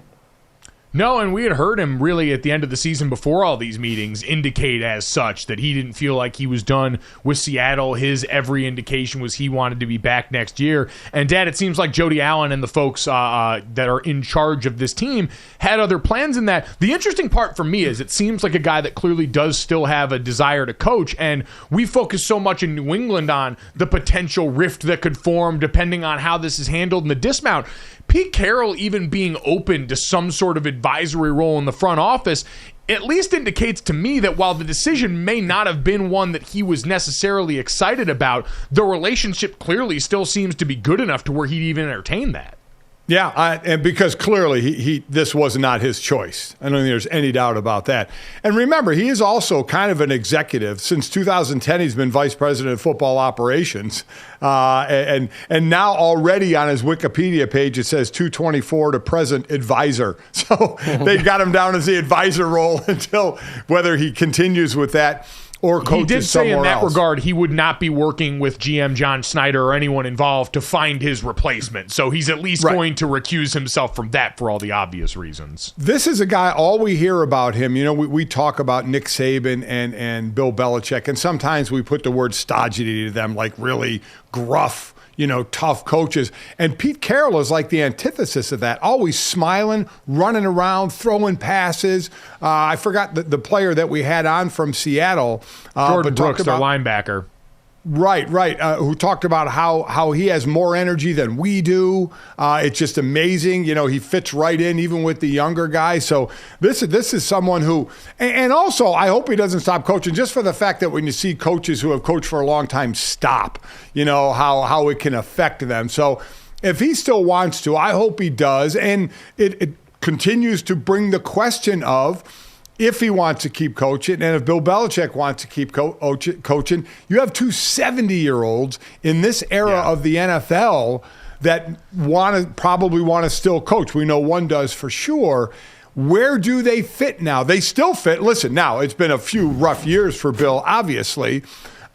No, and we had heard him really at the end of the season before all these meetings indicate as such that he didn't feel like he was done with Seattle. His every indication was he wanted to be back next year. And, Dad, it seems like Jody Allen and the folks that are in charge of this team had other plans in that. The interesting part for me is it seems like a guy that clearly does still have a desire to coach, and we focus so much in New England on the potential rift that could form depending on how this is handled in the dismount. Pete Carroll even being open to some sort of advisory role in the front office at least indicates to me that while the decision may not have been one that he was necessarily excited about, the relationship clearly still seems to be good enough to where he'd even entertain that. Yeah, and because clearly he this was not his choice. I don't think there's any doubt about that. And remember, he is also kind of an executive. Since 2010, he's been vice president of football operations. And now already on his Wikipedia page, it says 224 to present advisor. So they got him down as the advisor role until whether he continues with that or coaches he did say in that else. regard he would not be working with GM John Snyder or anyone involved to find his replacement. So he's at least going to recuse himself from that for all the obvious reasons. This is a guy, all we hear about him, we talk about Nick Saban and Bill Belichick, and sometimes we put the word stodgy to them, like really gruff, tough coaches. And Pete Carroll is like the antithesis of that, always smiling, running around, throwing passes. I forgot the player that we had on from Seattle. Jordan Brooks, their linebacker. Right. Who talked about how he has more energy than we do. It's just amazing. He fits right in even with the younger guys. So this is someone who, and also I hope he doesn't stop coaching just for the fact that when you see coaches who have coached for a long time stop, how it can affect them. So if he still wants to, I hope he does. And it continues to bring the question of, if he wants to keep coaching, and if Bill Belichick wants to keep coaching, you have two 70-year-olds in this era of the NFL that probably want to still coach. We know one does for sure. Where do they fit now? They still fit. Listen, now it's been a few rough years for Bill, obviously.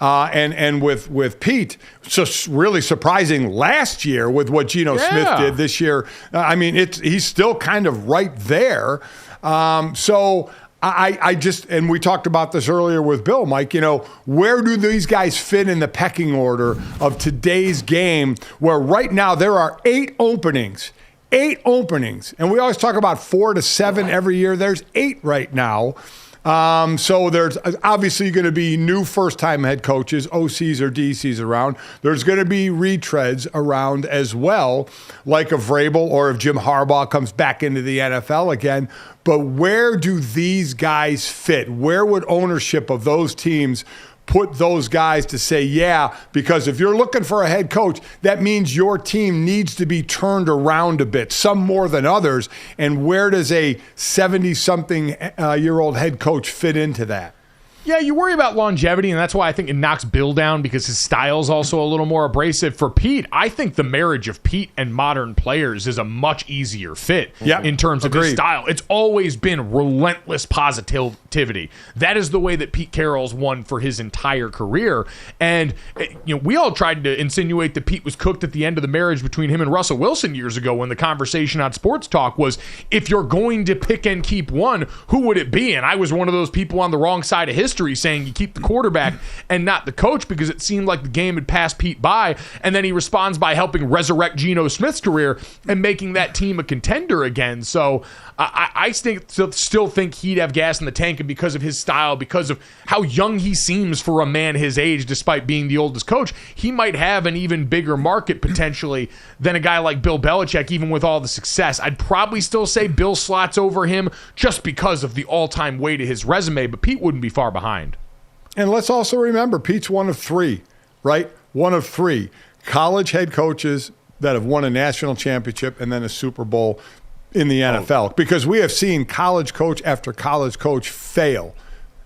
And with Pete, so really surprising last year with what Geno Smith did this year. He's still kind of right there. So I just, and we talked about this earlier with Bill, Mike, where do these guys fit in the pecking order of today's game, where right now there are 8 openings. And we always talk about 4 to 7 every year. There's 8 right now. So there's obviously going to be new first-time head coaches, OCs or DCs around. There's going to be retreads around as well, like a Vrabel or if Jim Harbaugh comes back into the NFL again. But where do these guys fit? Where would ownership of those teams put those guys to say, yeah, because if you're looking for a head coach, that means your team needs to be turned around a bit, some more than others. And where does a 70-something-year-old head coach fit into that? Yeah, you worry about longevity, and that's why I think it knocks Bill down because his style's also a little more abrasive. For Pete, I think the marriage of Pete and modern players is a much easier fit in terms of his style. It's always been relentless positivity. That is the way that Pete Carroll's won for his entire career. And we all tried to insinuate that Pete was cooked at the end of the marriage between him and Russell Wilson years ago when the conversation on Sports Talk was, if you're going to pick and keep one, who would it be? And I was one of those people on the wrong side of history saying you keep the quarterback and not the coach because it seemed like the game had passed Pete by, and then he responds by helping resurrect Geno Smith's career and making that team a contender again. So I still think he'd have gas in the tank, and because of his style, because of how young he seems for a man his age, despite being the oldest coach, he might have an even bigger market potentially than a guy like Bill Belichick, even with all the success. I'd probably still say Bill slots over him just because of the all-time weight of his resume, but Pete wouldn't be far behind. And let's also remember, Pete's one of 3, right? One of 3 college head coaches that have won a national championship and then a Super Bowl in the NFL, because we have seen college coach after college coach fail,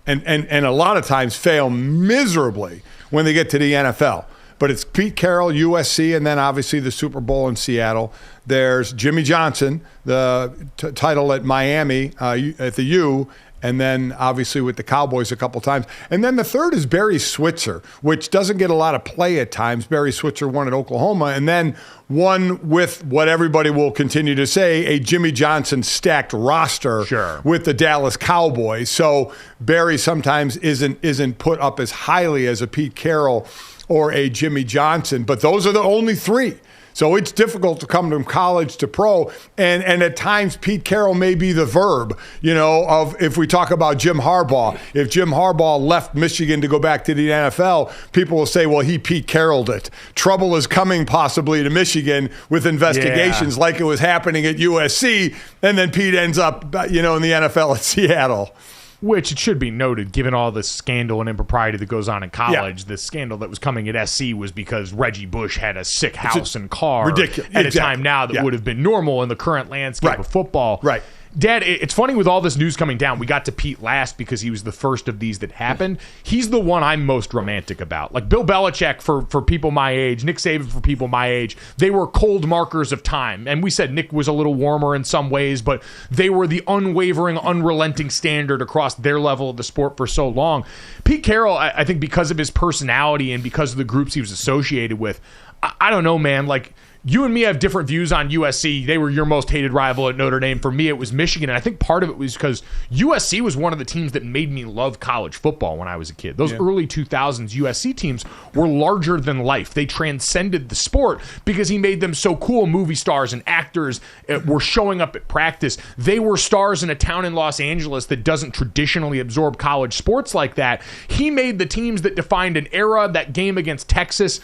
and a lot of times fail miserably when they get to the NFL. But it's Pete Carroll, USC, and then obviously the Super Bowl in Seattle. There's Jimmy Johnson, the title at Miami at the U, and then obviously with the Cowboys a couple times. And then the third is Barry Switzer, which doesn't get a lot of play at times. Barry Switzer won at Oklahoma, and then one with what everybody will continue to say, a Jimmy Johnson stacked roster with the Dallas Cowboys. So Barry sometimes isn't put up as highly as a Pete Carroll or a Jimmy Johnson, but those are the only three. So it's difficult to come from college to pro, and at times Pete Carroll may be the verb, of if we talk about Jim Harbaugh. If Jim Harbaugh left Michigan to go back to the NFL, people will say, well, he Pete Carrolled it. Trouble is coming possibly to Michigan with investigations like it was happening at USC, and then Pete ends up, in the NFL at Seattle. Which, it should be noted, given all the scandal and impropriety that goes on in college, the scandal that was coming at SC was because Reggie Bush had a sick house and car ridiculous. At a time now that would have been normal in the current landscape of football. Right. Dad, it's funny with all this news coming down. We got to Pete last because he was the first of these that happened. He's the one I'm most romantic about. Like Bill Belichick for people my age, Nick Saban for people my age, they were cold markers of time. And we said Nick was a little warmer in some ways, but they were the unwavering, unrelenting standard across their level of the sport for so long. Pete Carroll, I think because of his personality and because of the groups he was associated with, I don't know, man, like, you and me have different views on USC. They were your most hated rival at Notre Dame. For me, it was Michigan. And I think part of it was because USC was one of the teams that made me love college football when I was a kid. Those early 2000s USC teams were larger than life. They transcended the sport because he made them so cool. Movie stars and actors were showing up at practice. They were stars in a town in Los Angeles that doesn't traditionally absorb college sports like that. He made the teams that defined an era. That game against Texas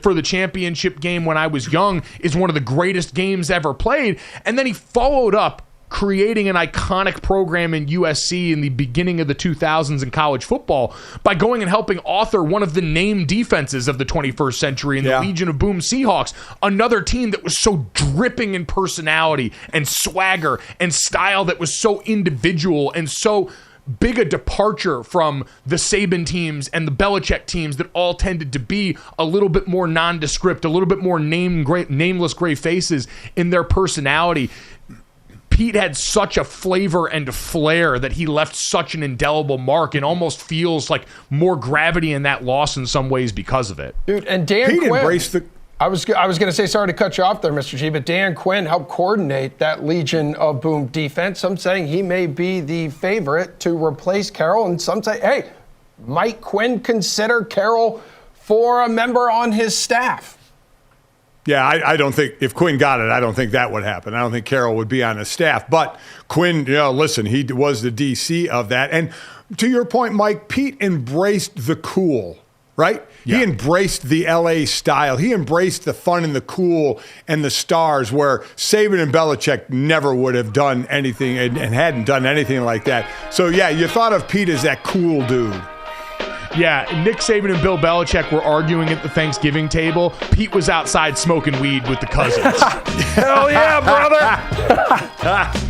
for the championship game when I was young is one of the greatest games ever played. And then he followed up creating an iconic program in USC in the beginning of the 2000s in college football by going and helping author one of the name defenses of the 21st century in the Legion of Boom Seahawks, another team that was so dripping in personality and swagger and style that was so individual and so big a departure from the Saban teams and the Belichick teams that all tended to be a little bit more nondescript, a little bit more nameless gray faces in their personality. Pete had such a flavor and flair that he left such an indelible mark and almost feels like more gravity in that loss in some ways because of it. Dude, and Dan Pete Quinn embraced the... I was going to say, sorry to cut you off there, Mr. G, but Dan Quinn helped coordinate that Legion of Boom defense. Some saying he may be the favorite to replace Carroll, and some say, hey, might Quinn consider Carroll for a member on his staff? Yeah, I don't think, if Quinn got it, I don't think that would happen. I don't think Carroll would be on his staff. But Quinn, listen, he was the DC of that. And to your point, Mike, Pete embraced the cool, right? Yeah. He embraced the LA style. He embraced the fun and the cool and the stars where Saban and Belichick never would have done anything and hadn't done anything like that. So, yeah, you thought of Pete as that cool dude. Yeah, Nick Saban and Bill Belichick were arguing at the Thanksgiving table. Pete was outside smoking weed with the cousins. Hell yeah, brother!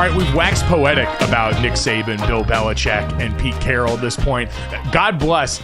right, we've waxed poetic about Nick Saban, Bill Belichick, and Pete Carroll at this point. God bless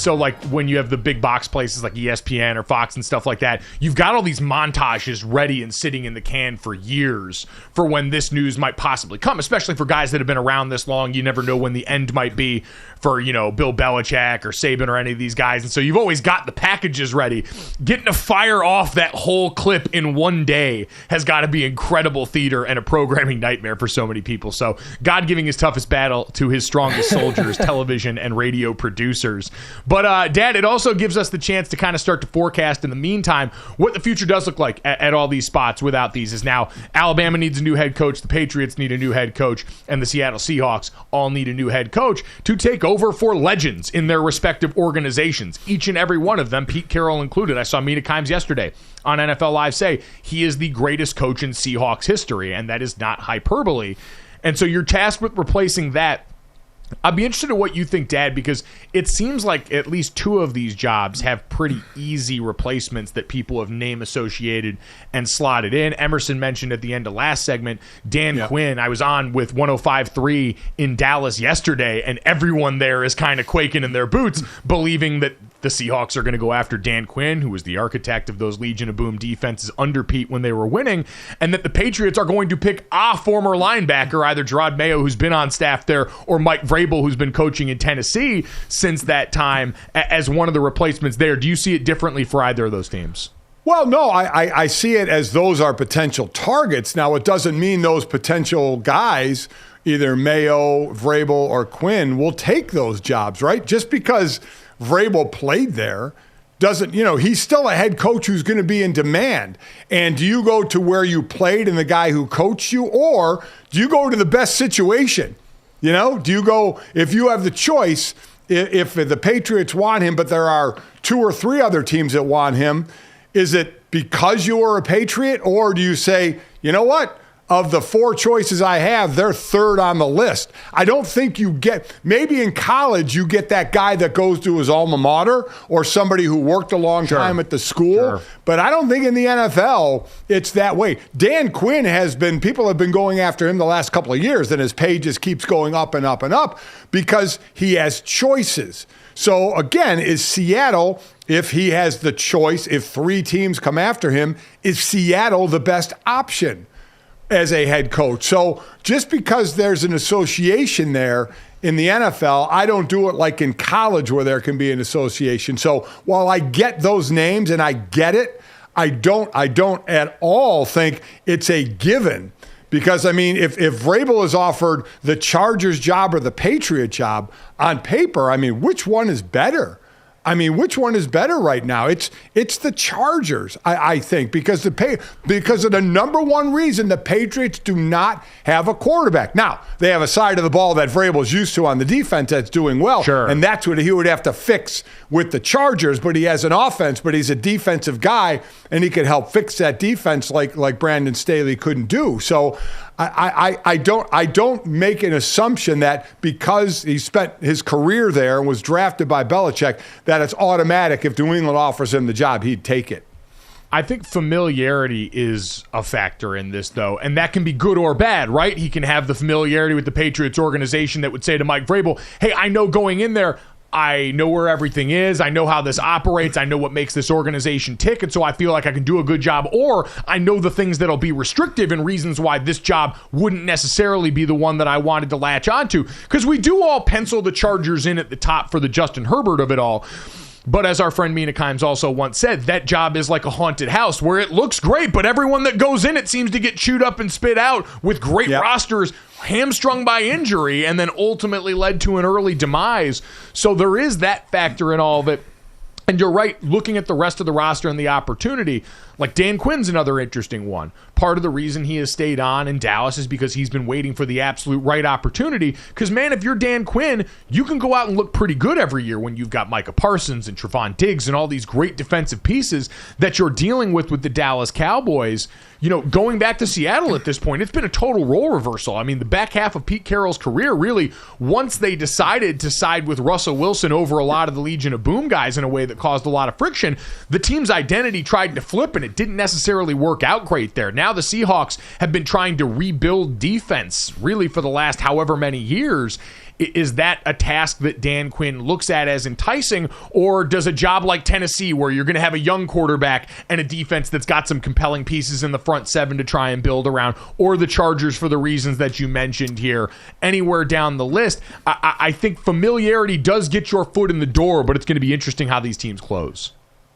so like when you have the big box places like ESPN or Fox and stuff like that, you've got all these montages ready and sitting in the can for years for when this news might possibly come, especially for guys that have been around this long. You never know when the end might be for, Bill Belichick or Saban or any of these guys. And so you've always got the packages ready. Getting to fire off that whole clip in one day has got to be incredible theater and a programming nightmare for so many people. So God giving his toughest battle to his strongest soldiers, television and radio producers. But Dad, it also gives us the chance to kind of start to forecast in the meantime what the future does look like at all these spots without these. Is now Alabama needs a new head coach, the Patriots need a new head coach, and the Seattle Seahawks all need a new head coach to take over for legends in their respective organizations. Each and every one of them, Pete Carroll included. I saw Mina Kimes yesterday on NFL Live say he is the greatest coach in Seahawks history, and that is not hyperbole. And so you're tasked with replacing that. I'd be interested in what you think, Dad, because it seems like at least two of these jobs have pretty easy replacements that people have name associated and slotted in. Emerson mentioned at the end of last segment, Dan Quinn. I was on with 105.3 in Dallas yesterday, and everyone there is kind of quaking in their boots, believing that the Seahawks are going to go after Dan Quinn, who was the architect of those Legion of Boom defenses under Pete when they were winning, and that the Patriots are going to pick a former linebacker, either Gerard Mayo, who's been on staff there, or Mike Vrabel, who's been coaching in Tennessee since that time, as one of the replacements there. Do you see it differently for either of those teams? Well, no, I see it as those are potential targets. Now, it doesn't mean those potential guys, either Mayo, Vrabel, or Quinn, will take those jobs, right? Just because Vrabel played there doesn't, he's still a head coach who's going to be in demand. And do you go to where you played and the guy who coached you, or do you go to the best situation? Do you go, if you have the choice, if the Patriots want him, but there are two or three other teams that want him, is it because you are a Patriot, or do you say, you know what? Of the four choices I have, they're third on the list. I don't think you get, maybe in college you get that guy that goes to his alma mater or somebody who worked a long time at the school, but I don't think in the NFL it's that way. Dan Quinn people have been going after him the last couple of years, and his pay just keeps going up and up and up because he has choices. So again, is Seattle, if he has the choice, if three teams come after him, is Seattle the best option as a head coach? So just because there's an association there in the NFL, I don't do it like in college where there can be an association. So while I get those names and I get it, I don't at all think it's a given. Because, if Vrabel is offered the Chargers job or the Patriot job, on paper, which one is better? Which one is better right now? It's the Chargers, I think, because of the number one reason the Patriots do not have a quarterback. Now, they have a side of the ball that Vrabel's used to on the defense that's doing well, and that's what he would have to fix with the Chargers, but he has an offense, but he's a defensive guy, and he could help fix that defense like Brandon Staley couldn't do. So I don't make an assumption that because he spent his career there and was drafted by Belichick, that it's automatic if New England offers him the job, he'd take it. I think familiarity is a factor in this, though, and that can be good or bad, right? He can have the familiarity with the Patriots organization that would say to Mike Vrabel, hey, I know going in there, I know where everything is. I know how this operates. I know what makes this organization tick. And so I feel like I can do a good job. Or I know the things that'll be restrictive and reasons why this job wouldn't necessarily be the one that I wanted to latch onto. Because we do all pencil the Chargers in at the top for the Justin Herbert of it all. But as our friend Mina Kimes also once said, that job is like a haunted house where it looks great, but everyone that goes in it seems to get chewed up and spit out with great rosters, hamstrung by injury, and then ultimately led to an early demise. So there is that factor in all of it. And you're right, looking at the rest of the roster and the opportunity, like Dan Quinn's another interesting one. Part of the reason he has stayed on in Dallas is because he's been waiting for the absolute right opportunity. Because, man, if you're Dan Quinn, you can go out and look pretty good every year when you've got Micah Parsons and Trevon Diggs and all these great defensive pieces that you're dealing with the Dallas Cowboys. You know, going back to Seattle at this point, it's been a total role reversal. I mean, the back half of Pete Carroll's career, really, once they decided to side with Russell Wilson over a lot of the Legion of Boom guys in a way that that caused a lot of friction. The team's identity tried to flip, and it didn't necessarily work out great there. Now the Seahawks have been trying to rebuild defense really for the last however many years. Is that a task that Dan Quinn looks at as enticing, or does a job like Tennessee, where you're going to have a young quarterback and a defense that's got some compelling pieces in the front seven to try and build around, or the Chargers for the reasons that you mentioned here, anywhere down the list? I think familiarity does get your foot in the door, but it's going to be interesting how these teams close.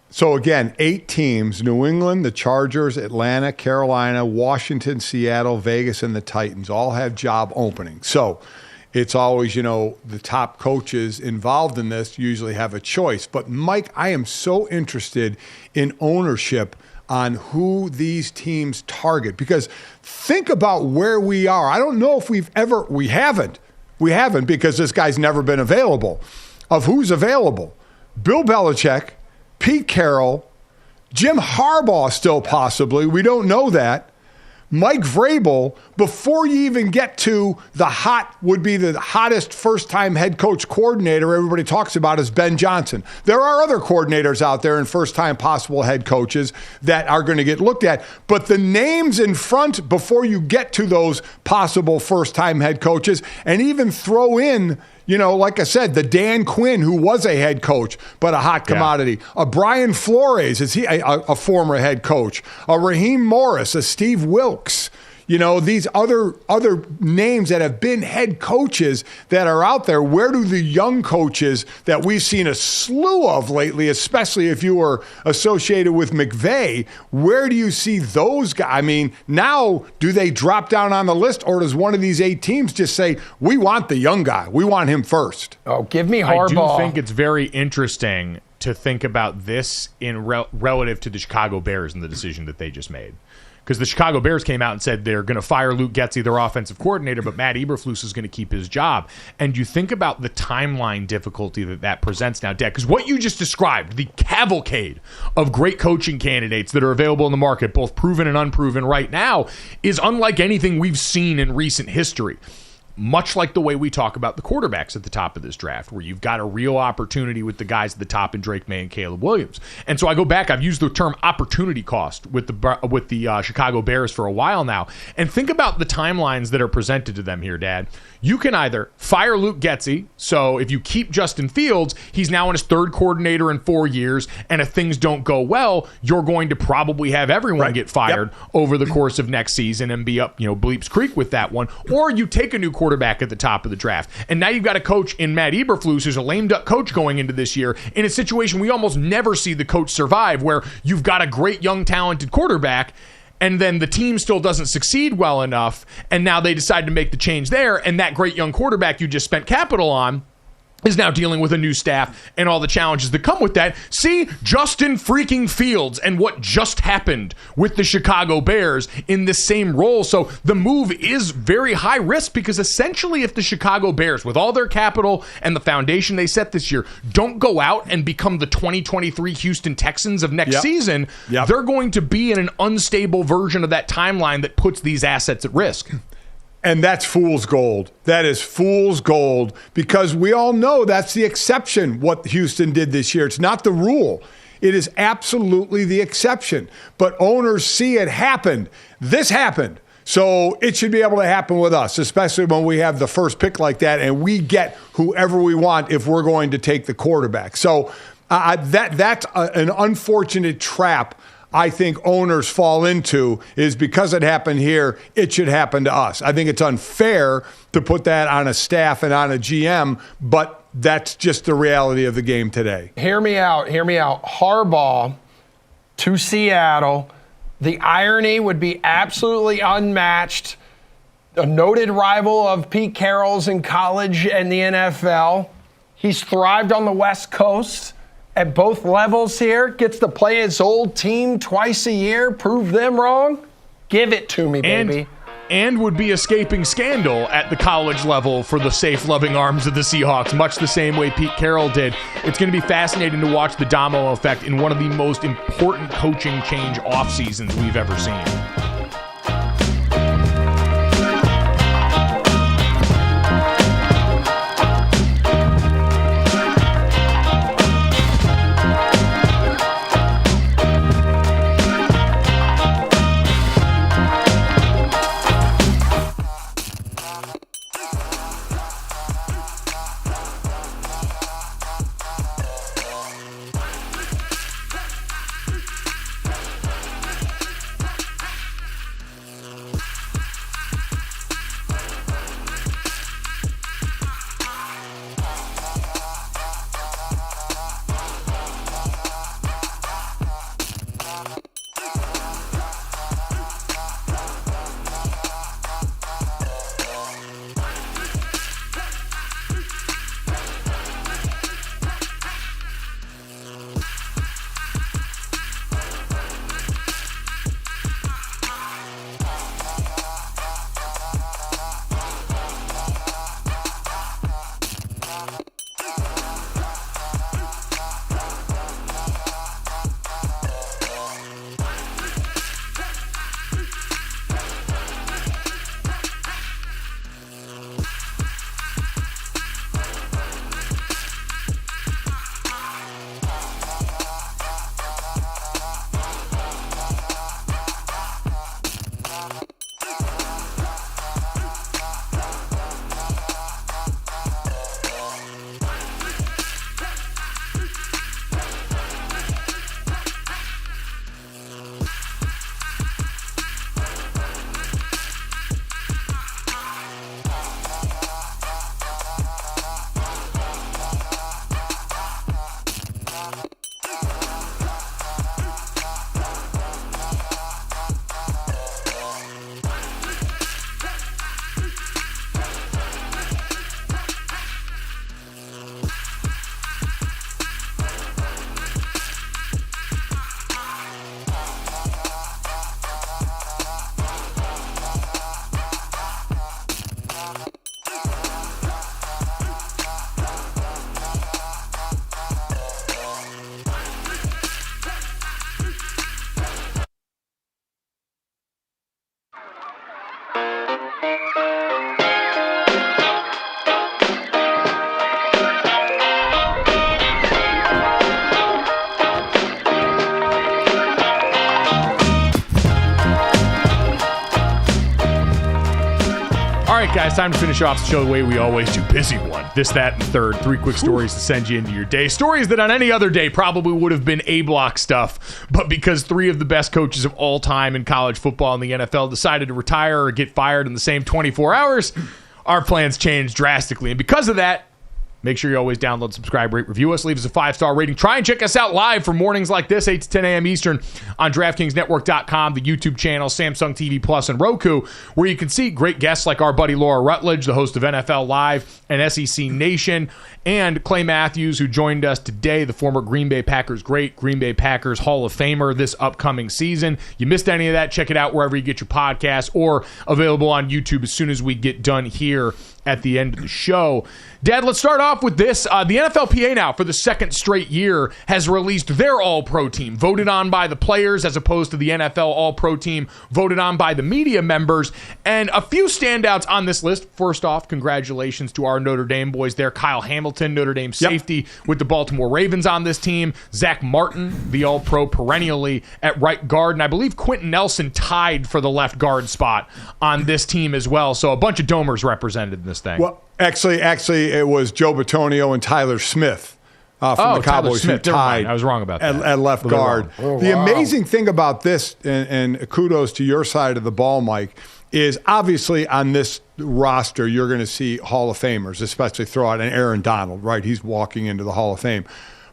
So again, 8 teams: New England, the Chargers, Atlanta, Carolina, Washington, Seattle, Vegas, and the Titans all have job openings. So it's always, the top coaches involved in this usually have a choice. But Mike, I am so interested in ownership on who these teams target, because think about where we are. I don't know if we haven't because this guy's never been available. Of who's available: Bill Belichick, Pete Carroll, Jim Harbaugh still possibly. We don't know that. Mike Vrabel, before you even get to the hottest first-time head coach coordinator everybody talks about is Ben Johnson. There are other coordinators out there and first-time possible head coaches that are going to get looked at. But the names in front before you get to those possible first-time head coaches, and even throw in, like I said, the Dan Quinn, who was a head coach, but a hot commodity. A Brian Flores, is he a former head coach? A Raheem Morris, a Steve Wilkes. These other names that have been head coaches that are out there. Where do the young coaches that we've seen a slew of lately, especially if you were associated with McVay, where do you see those guys? I mean, now do they drop down on the list, or does one of these 8 teams just say, we want the young guy, we want him first? Oh, give me Harbaugh. I do think it's very interesting to think about this in relative to the Chicago Bears and the decision that they just made. Because the Chicago Bears came out and said they're going to fire Luke Getsy, their offensive coordinator, but Matt Eberflus is going to keep his job. And you think about the timeline difficulty that presents now, Dad, because what you just described, the cavalcade of great coaching candidates that are available in the market, both proven and unproven right now, is unlike anything we've seen in recent history. Much like the way we talk about the quarterbacks at the top of this draft, where you've got a real opportunity with the guys at the top in Drake May and Caleb Williams. And so I go back, I've used the term opportunity cost with the Chicago Bears for a while now. And think about the timelines that are presented to them here, Dad. You can either fire Luke Getsy, so if you keep Justin Fields, he's now in his 3rd coordinator in 4 years, and if things don't go well, you're going to probably have everyone get fired over the course of next season and be up, Bleeps Creek with that one. Or you take a new quarterback at the top of the draft, and now you've got a coach in Matt Eberflus, who's a lame duck coach going into this year, in a situation we almost never see the coach survive, where you've got a great young talented quarterback, and then the team still doesn't succeed well enough, and now they decide to make the change there, and that great young quarterback you just spent capital on is now dealing with a new staff and all the challenges that come with that. See Justin freaking Fields and what just happened with the Chicago Bears in this same role. So the move is very high risk, because essentially if the Chicago Bears, with all their capital and the foundation they set this year, don't go out and become the 2023 Houston Texans of next season, they're going to be in an unstable version of that timeline that puts these assets at risk. And that's fool's gold. That is fool's gold, because we all know that's the exception, what Houston did this year. It's not the rule. It is absolutely the exception. But owners see it happen. This happened. So it should be able to happen with us, especially when we have the first pick like that and we get whoever we want if we're going to take the quarterback. So that's an unfortunate trap I think owners fall into, is because it happened here, it should happen to us. I think it's unfair to put that on a staff and on a GM, but that's just the reality of the game today. Hear me out. Harbaugh to Seattle. The irony would be absolutely unmatched. A noted rival of Pete Carroll's in college and the NFL. He's thrived on the West Coast at both levels here, gets to play his old team twice a year, prove them wrong. Give it to me, baby. And would be escaping scandal at the college level for the safe, loving arms of the Seahawks, much the same way Pete Carroll did. It's going to be fascinating to watch the domino effect in one of the most important coaching change off seasons we've ever seen. right, guys, time to finish off the show the way we always do. Busy one. This, that, and third. 3 quick stories to send you into your day. Stories that on any other day probably would have been A-block stuff, but because 3 of the best coaches of all time in college football and the NFL decided to retire or get fired in the same 24 hours, our plans changed drastically. And because of that, make sure you always download, subscribe, rate, review us, leave us a 5-star rating. Try and check us out live for mornings like this, 8 to 10 a.m. Eastern on DraftKingsNetwork.com, the YouTube channel, Samsung TV Plus, and Roku, where you can see great guests like our buddy Laura Rutledge, the host of NFL Live and SEC Nation, and Clay Matthews, who joined us today, the former Green Bay Packers great, Green Bay Packers Hall of Famer this upcoming season. You missed any of that, check it out wherever you get your podcasts or available on YouTube as soon as we get done here at the end of the show. Dad, let's start off with this. The NFLPA now, for the second straight year, has released their All-Pro team, voted on by the players as opposed to the NFL All-Pro team, voted on by the media members. And a few standouts on this list. First off, congratulations to our Notre Dame boys there. Kyle Hamilton, Notre Dame safety with the Baltimore Ravens on this team. Zach Martin, the All-Pro perennially at right guard. And I believe Quentin Nelson tied for the left guard spot on this team as well. So a bunch of Domers represented in this thing. Well, actually, it was Joe Bitonio and Tyler Smith from the Cowboys who tied. I was wrong about that. At left guard. The amazing thing about this, and kudos to your side of the ball, Mike, is obviously on this roster you're going to see Hall of Famers, especially throughout, and Aaron Donald, right? He's walking into the Hall of Fame.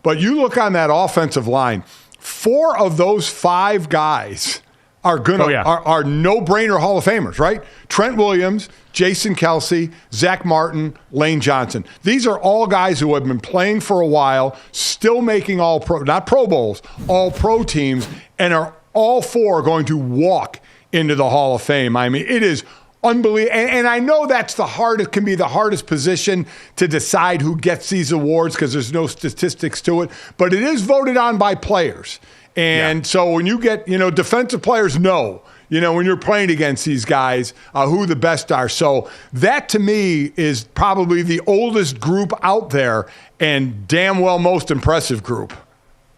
But you look on that offensive line, 4 of those 5 guys are are no-brainer Hall of Famers, right? Trent Williams, Jason Kelsey, Zach Martin, Lane Johnson. These are all guys who have been playing for a while, still making all-pro, not Pro Bowls, all-pro teams, and are all 4 going to walk into the Hall of Fame. I mean, it is unbelievable. And I know that's can be the hardest position to decide who gets these awards because there's no statistics to it, but it is voted on by players. And so when you get, defensive players know, when you're playing against these guys, who the best are. So that to me is probably the oldest group out there and damn well most impressive group.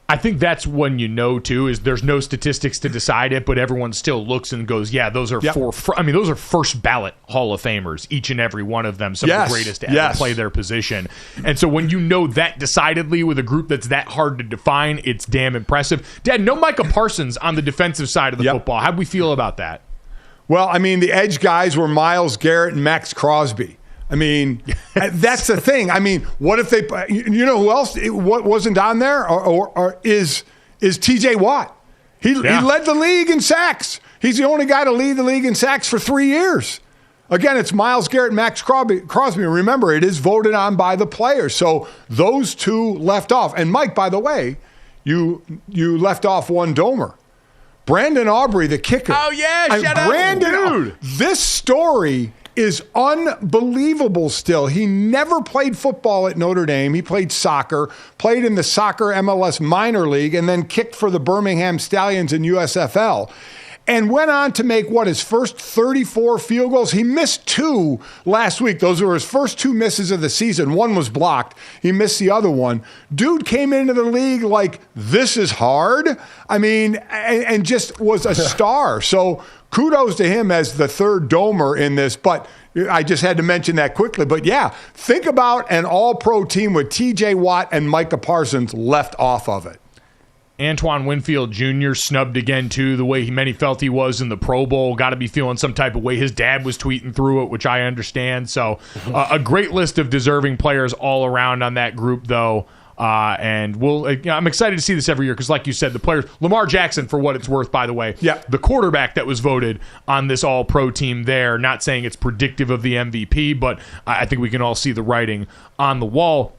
I think that's when too, is there's no statistics to decide it, but everyone still looks and goes, yeah, those are those are first ballot Hall of Famers, each and every one of them, some of the greatest to ever play their position. And so when you know that decidedly with a group that's that hard to define, it's damn impressive. Dad, no Micah Parsons on the defensive side of the football. How do we feel about that? Well, I mean, the edge guys were Myles Garrett and Max Crosby. I mean, that's the thing. I mean, what if they, who else what wasn't on there or is TJ Watt? He led the league in sacks. He's the only guy to lead the league in sacks for 3 years. Again, it's Myles Garrett and Max Crosby. Remember, it is voted on by the players. So those 2 left off. And Mike, by the way, you left off one Domer. Brandon Aubrey, the kicker. Oh, yeah, shout out. Brandon, dude. This story is unbelievable still. He never played football at Notre Dame. He played soccer, played in the soccer MLS minor league, and then kicked for the Birmingham Stallions in USFL. And went on to make, his first 34 field goals? He missed 2 last week. Those were his first 2 misses of the season. One was blocked. He missed the other one. Dude came into the league like, this is hard. I mean, and just was a star. So kudos to him as the third Domer in this. But I just had to mention that quickly. But yeah, think about an all-pro team with TJ Watt and Micah Parsons left off of it. Antoine Winfield Jr. snubbed again, too, the way many felt he was in the Pro Bowl. Got to be feeling some type of way. His dad was tweeting through it, which I understand. So a great list of deserving players all around on that group, though. And I'm excited to see this every year because, like you said, the players, Lamar Jackson, for what it's worth, by the way, the quarterback that was voted on this all-pro team there, not saying it's predictive of the MVP, but I think we can all see the writing on the wall.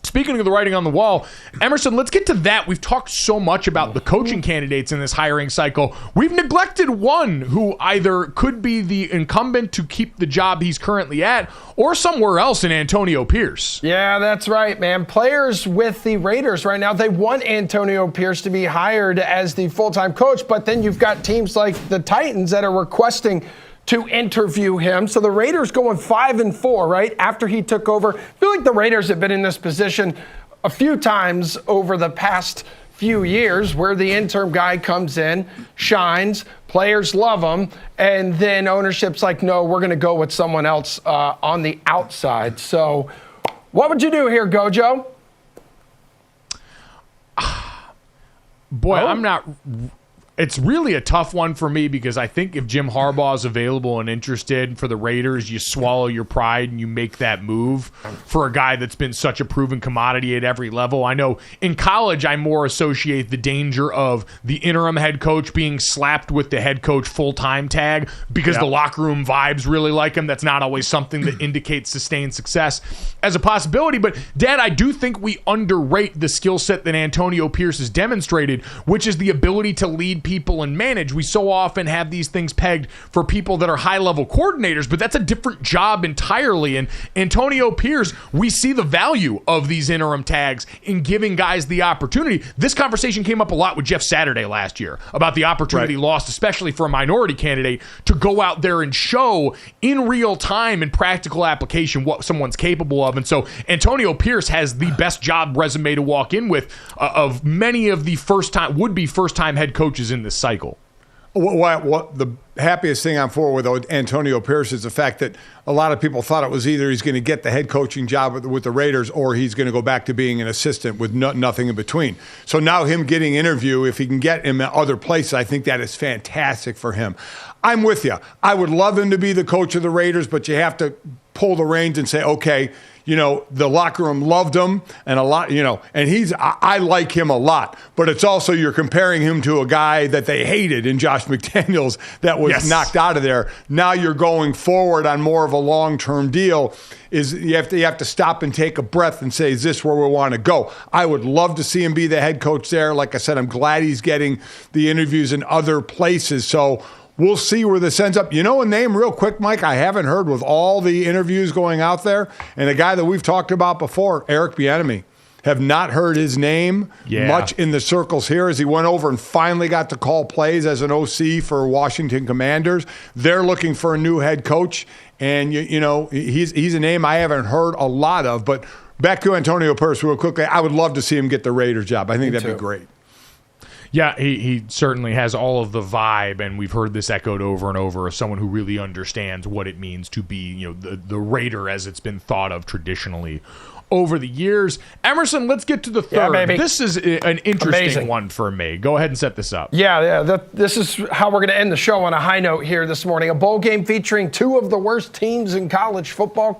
Speaking of the writing on the wall, Emerson, let's get to that. We've talked so much about the coaching candidates in this hiring cycle. We've neglected one who either could be the incumbent to keep the job he's currently at or somewhere else in Antonio Pierce. Yeah, that's right, man. Players with the Raiders right now, they want Antonio Pierce to be hired as the full-time coach, but then you've got teams like the Titans that are requesting to interview him. So the Raiders going 5-4, right, after he took over. I feel like the Raiders have been in this position a few times over the past few years where the interim guy comes in, shines, players love him, and then ownership's like, no, we're going to go with someone else on the outside. So what would you do here, GoJo? Boy, I'm not. It's really a tough one for me because I think if Jim Harbaugh is available and interested for the Raiders, you swallow your pride and you make that move for a guy that's been such a proven commodity at every level. I know in college, I more associate the danger of the interim head coach being slapped with the head coach full-time tag because the locker room vibes really like him. That's not always something that indicates sustained success as a possibility. But, Dad, I do think we underrate the skill set that Antonio Pierce has demonstrated, which is the ability to lead people and manage. We so often have these things pegged for people that are high-level coordinators, but that's a different job entirely. And Antonio Pierce, we see the value of these interim tags in giving guys the opportunity. This conversation came up a lot with Jeff Saturday last year about the opportunity lost, especially for a minority candidate, to go out there and show in real time and practical application what someone's capable of. And so Antonio Pierce has the best job resume to walk in with of many of the would-be first-time head coaches in this cycle. What the happiest thing I'm for with Antonio Pierce is the fact that a lot of people thought it was either he's going to get the head coaching job with the Raiders or he's going to go back to being an assistant with nothing in between. So now him getting interview, if he can get him at other places, I think that is fantastic for him. I'm with you. I would love him to be the coach of the Raiders, but you have to pull the reins and say, okay, the locker room loved him and a lot, and I like him a lot, but it's also you're comparing him to a guy that they hated in Josh McDaniels that was knocked out of there. Now you're going forward on more of a long-term deal. You have to stop and take a breath and say, is this where we want to go? I would love to see him be the head coach there. Like I said, I'm glad he's getting the interviews in other places. So we'll see where this ends up. A name real quick, Mike, I haven't heard with all the interviews going out there, and a guy that we've talked about before, Eric Bieniemy. Have not heard his name much in the circles here as he went over and finally got to call plays as an OC for Washington Commanders. They're looking for a new head coach, and he's a name I haven't heard a lot of. But back to Antonio Pierce real quickly, I would love to see him get the Raiders job. I think that'd be great. Yeah, he certainly has all of the vibe, and we've heard this echoed over and over, as someone who really understands what it means to be, the Raider as it's been thought of traditionally over the years. Emerson, let's get to the third. Yeah, baby. This is an interesting one for me. Go ahead and set this up. This is how we're going to end the show on a high note here this morning. A bowl game featuring two of the worst teams in college football, ?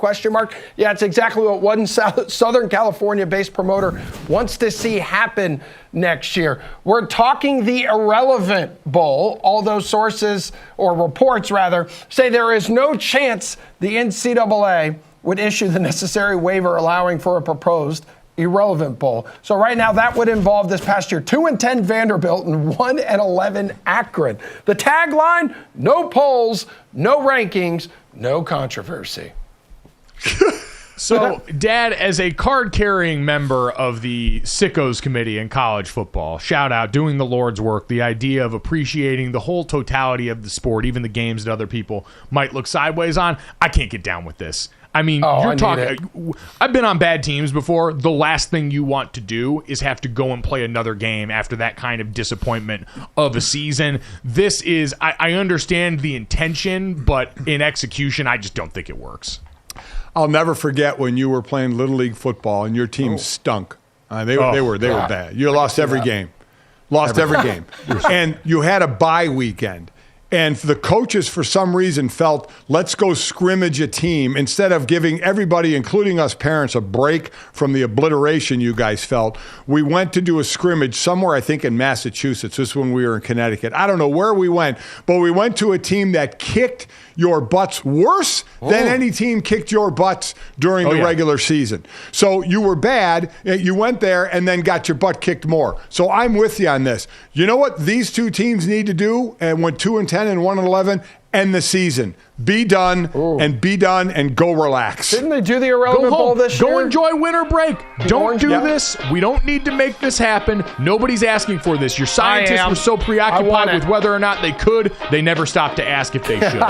Yeah, it's exactly what one Southern California-based promoter wants to see happen next year. We're talking the irrelevant bowl, although sources, or reports rather, say there is no chance the NCAA would issue the necessary waiver allowing for a proposed irrelevant bowl. So right now that would involve this past year 2-10 Vanderbilt and 1-11 Akron. The tagline: no polls, no rankings, no controversy. So, Dad, as a card-carrying member of the Sickos Committee in college football, shout out, doing the Lord's work, the idea of appreciating the whole totality of the sport, even the games that other people might look sideways on, I can't get down with this. I mean, you're talking. I've been on bad teams before. The last thing you want to do is have to go and play another game after that kind of disappointment of a season. This is, I understand the intention, but in execution, I just don't think it works. I'll never forget when you were playing Little League football and your team stunk. They were bad. You lost every game. Every game. And you had a bye weekend. And the coaches, for some reason, felt, let's go scrimmage a team instead of giving everybody, including us parents, a break from the obliteration you guys felt. We went to do a scrimmage somewhere, I think, in Massachusetts. This is when we were in Connecticut. I don't know where we went, but we went to a team that kicked your butts worse than any team kicked your butts during the regular season. So you were bad. You went there and then got your butt kicked more. So I'm with you on this. You know what these two teams need to do? And went 2-10 and 1-11, end the season. Be done and go relax. Didn't they do the irrelevant bowl this year? Go enjoy winter break. Don't do this. We don't need to make this happen. Nobody's asking for this. Your scientists were so preoccupied with whether or not they could, they never stopped to ask if they should.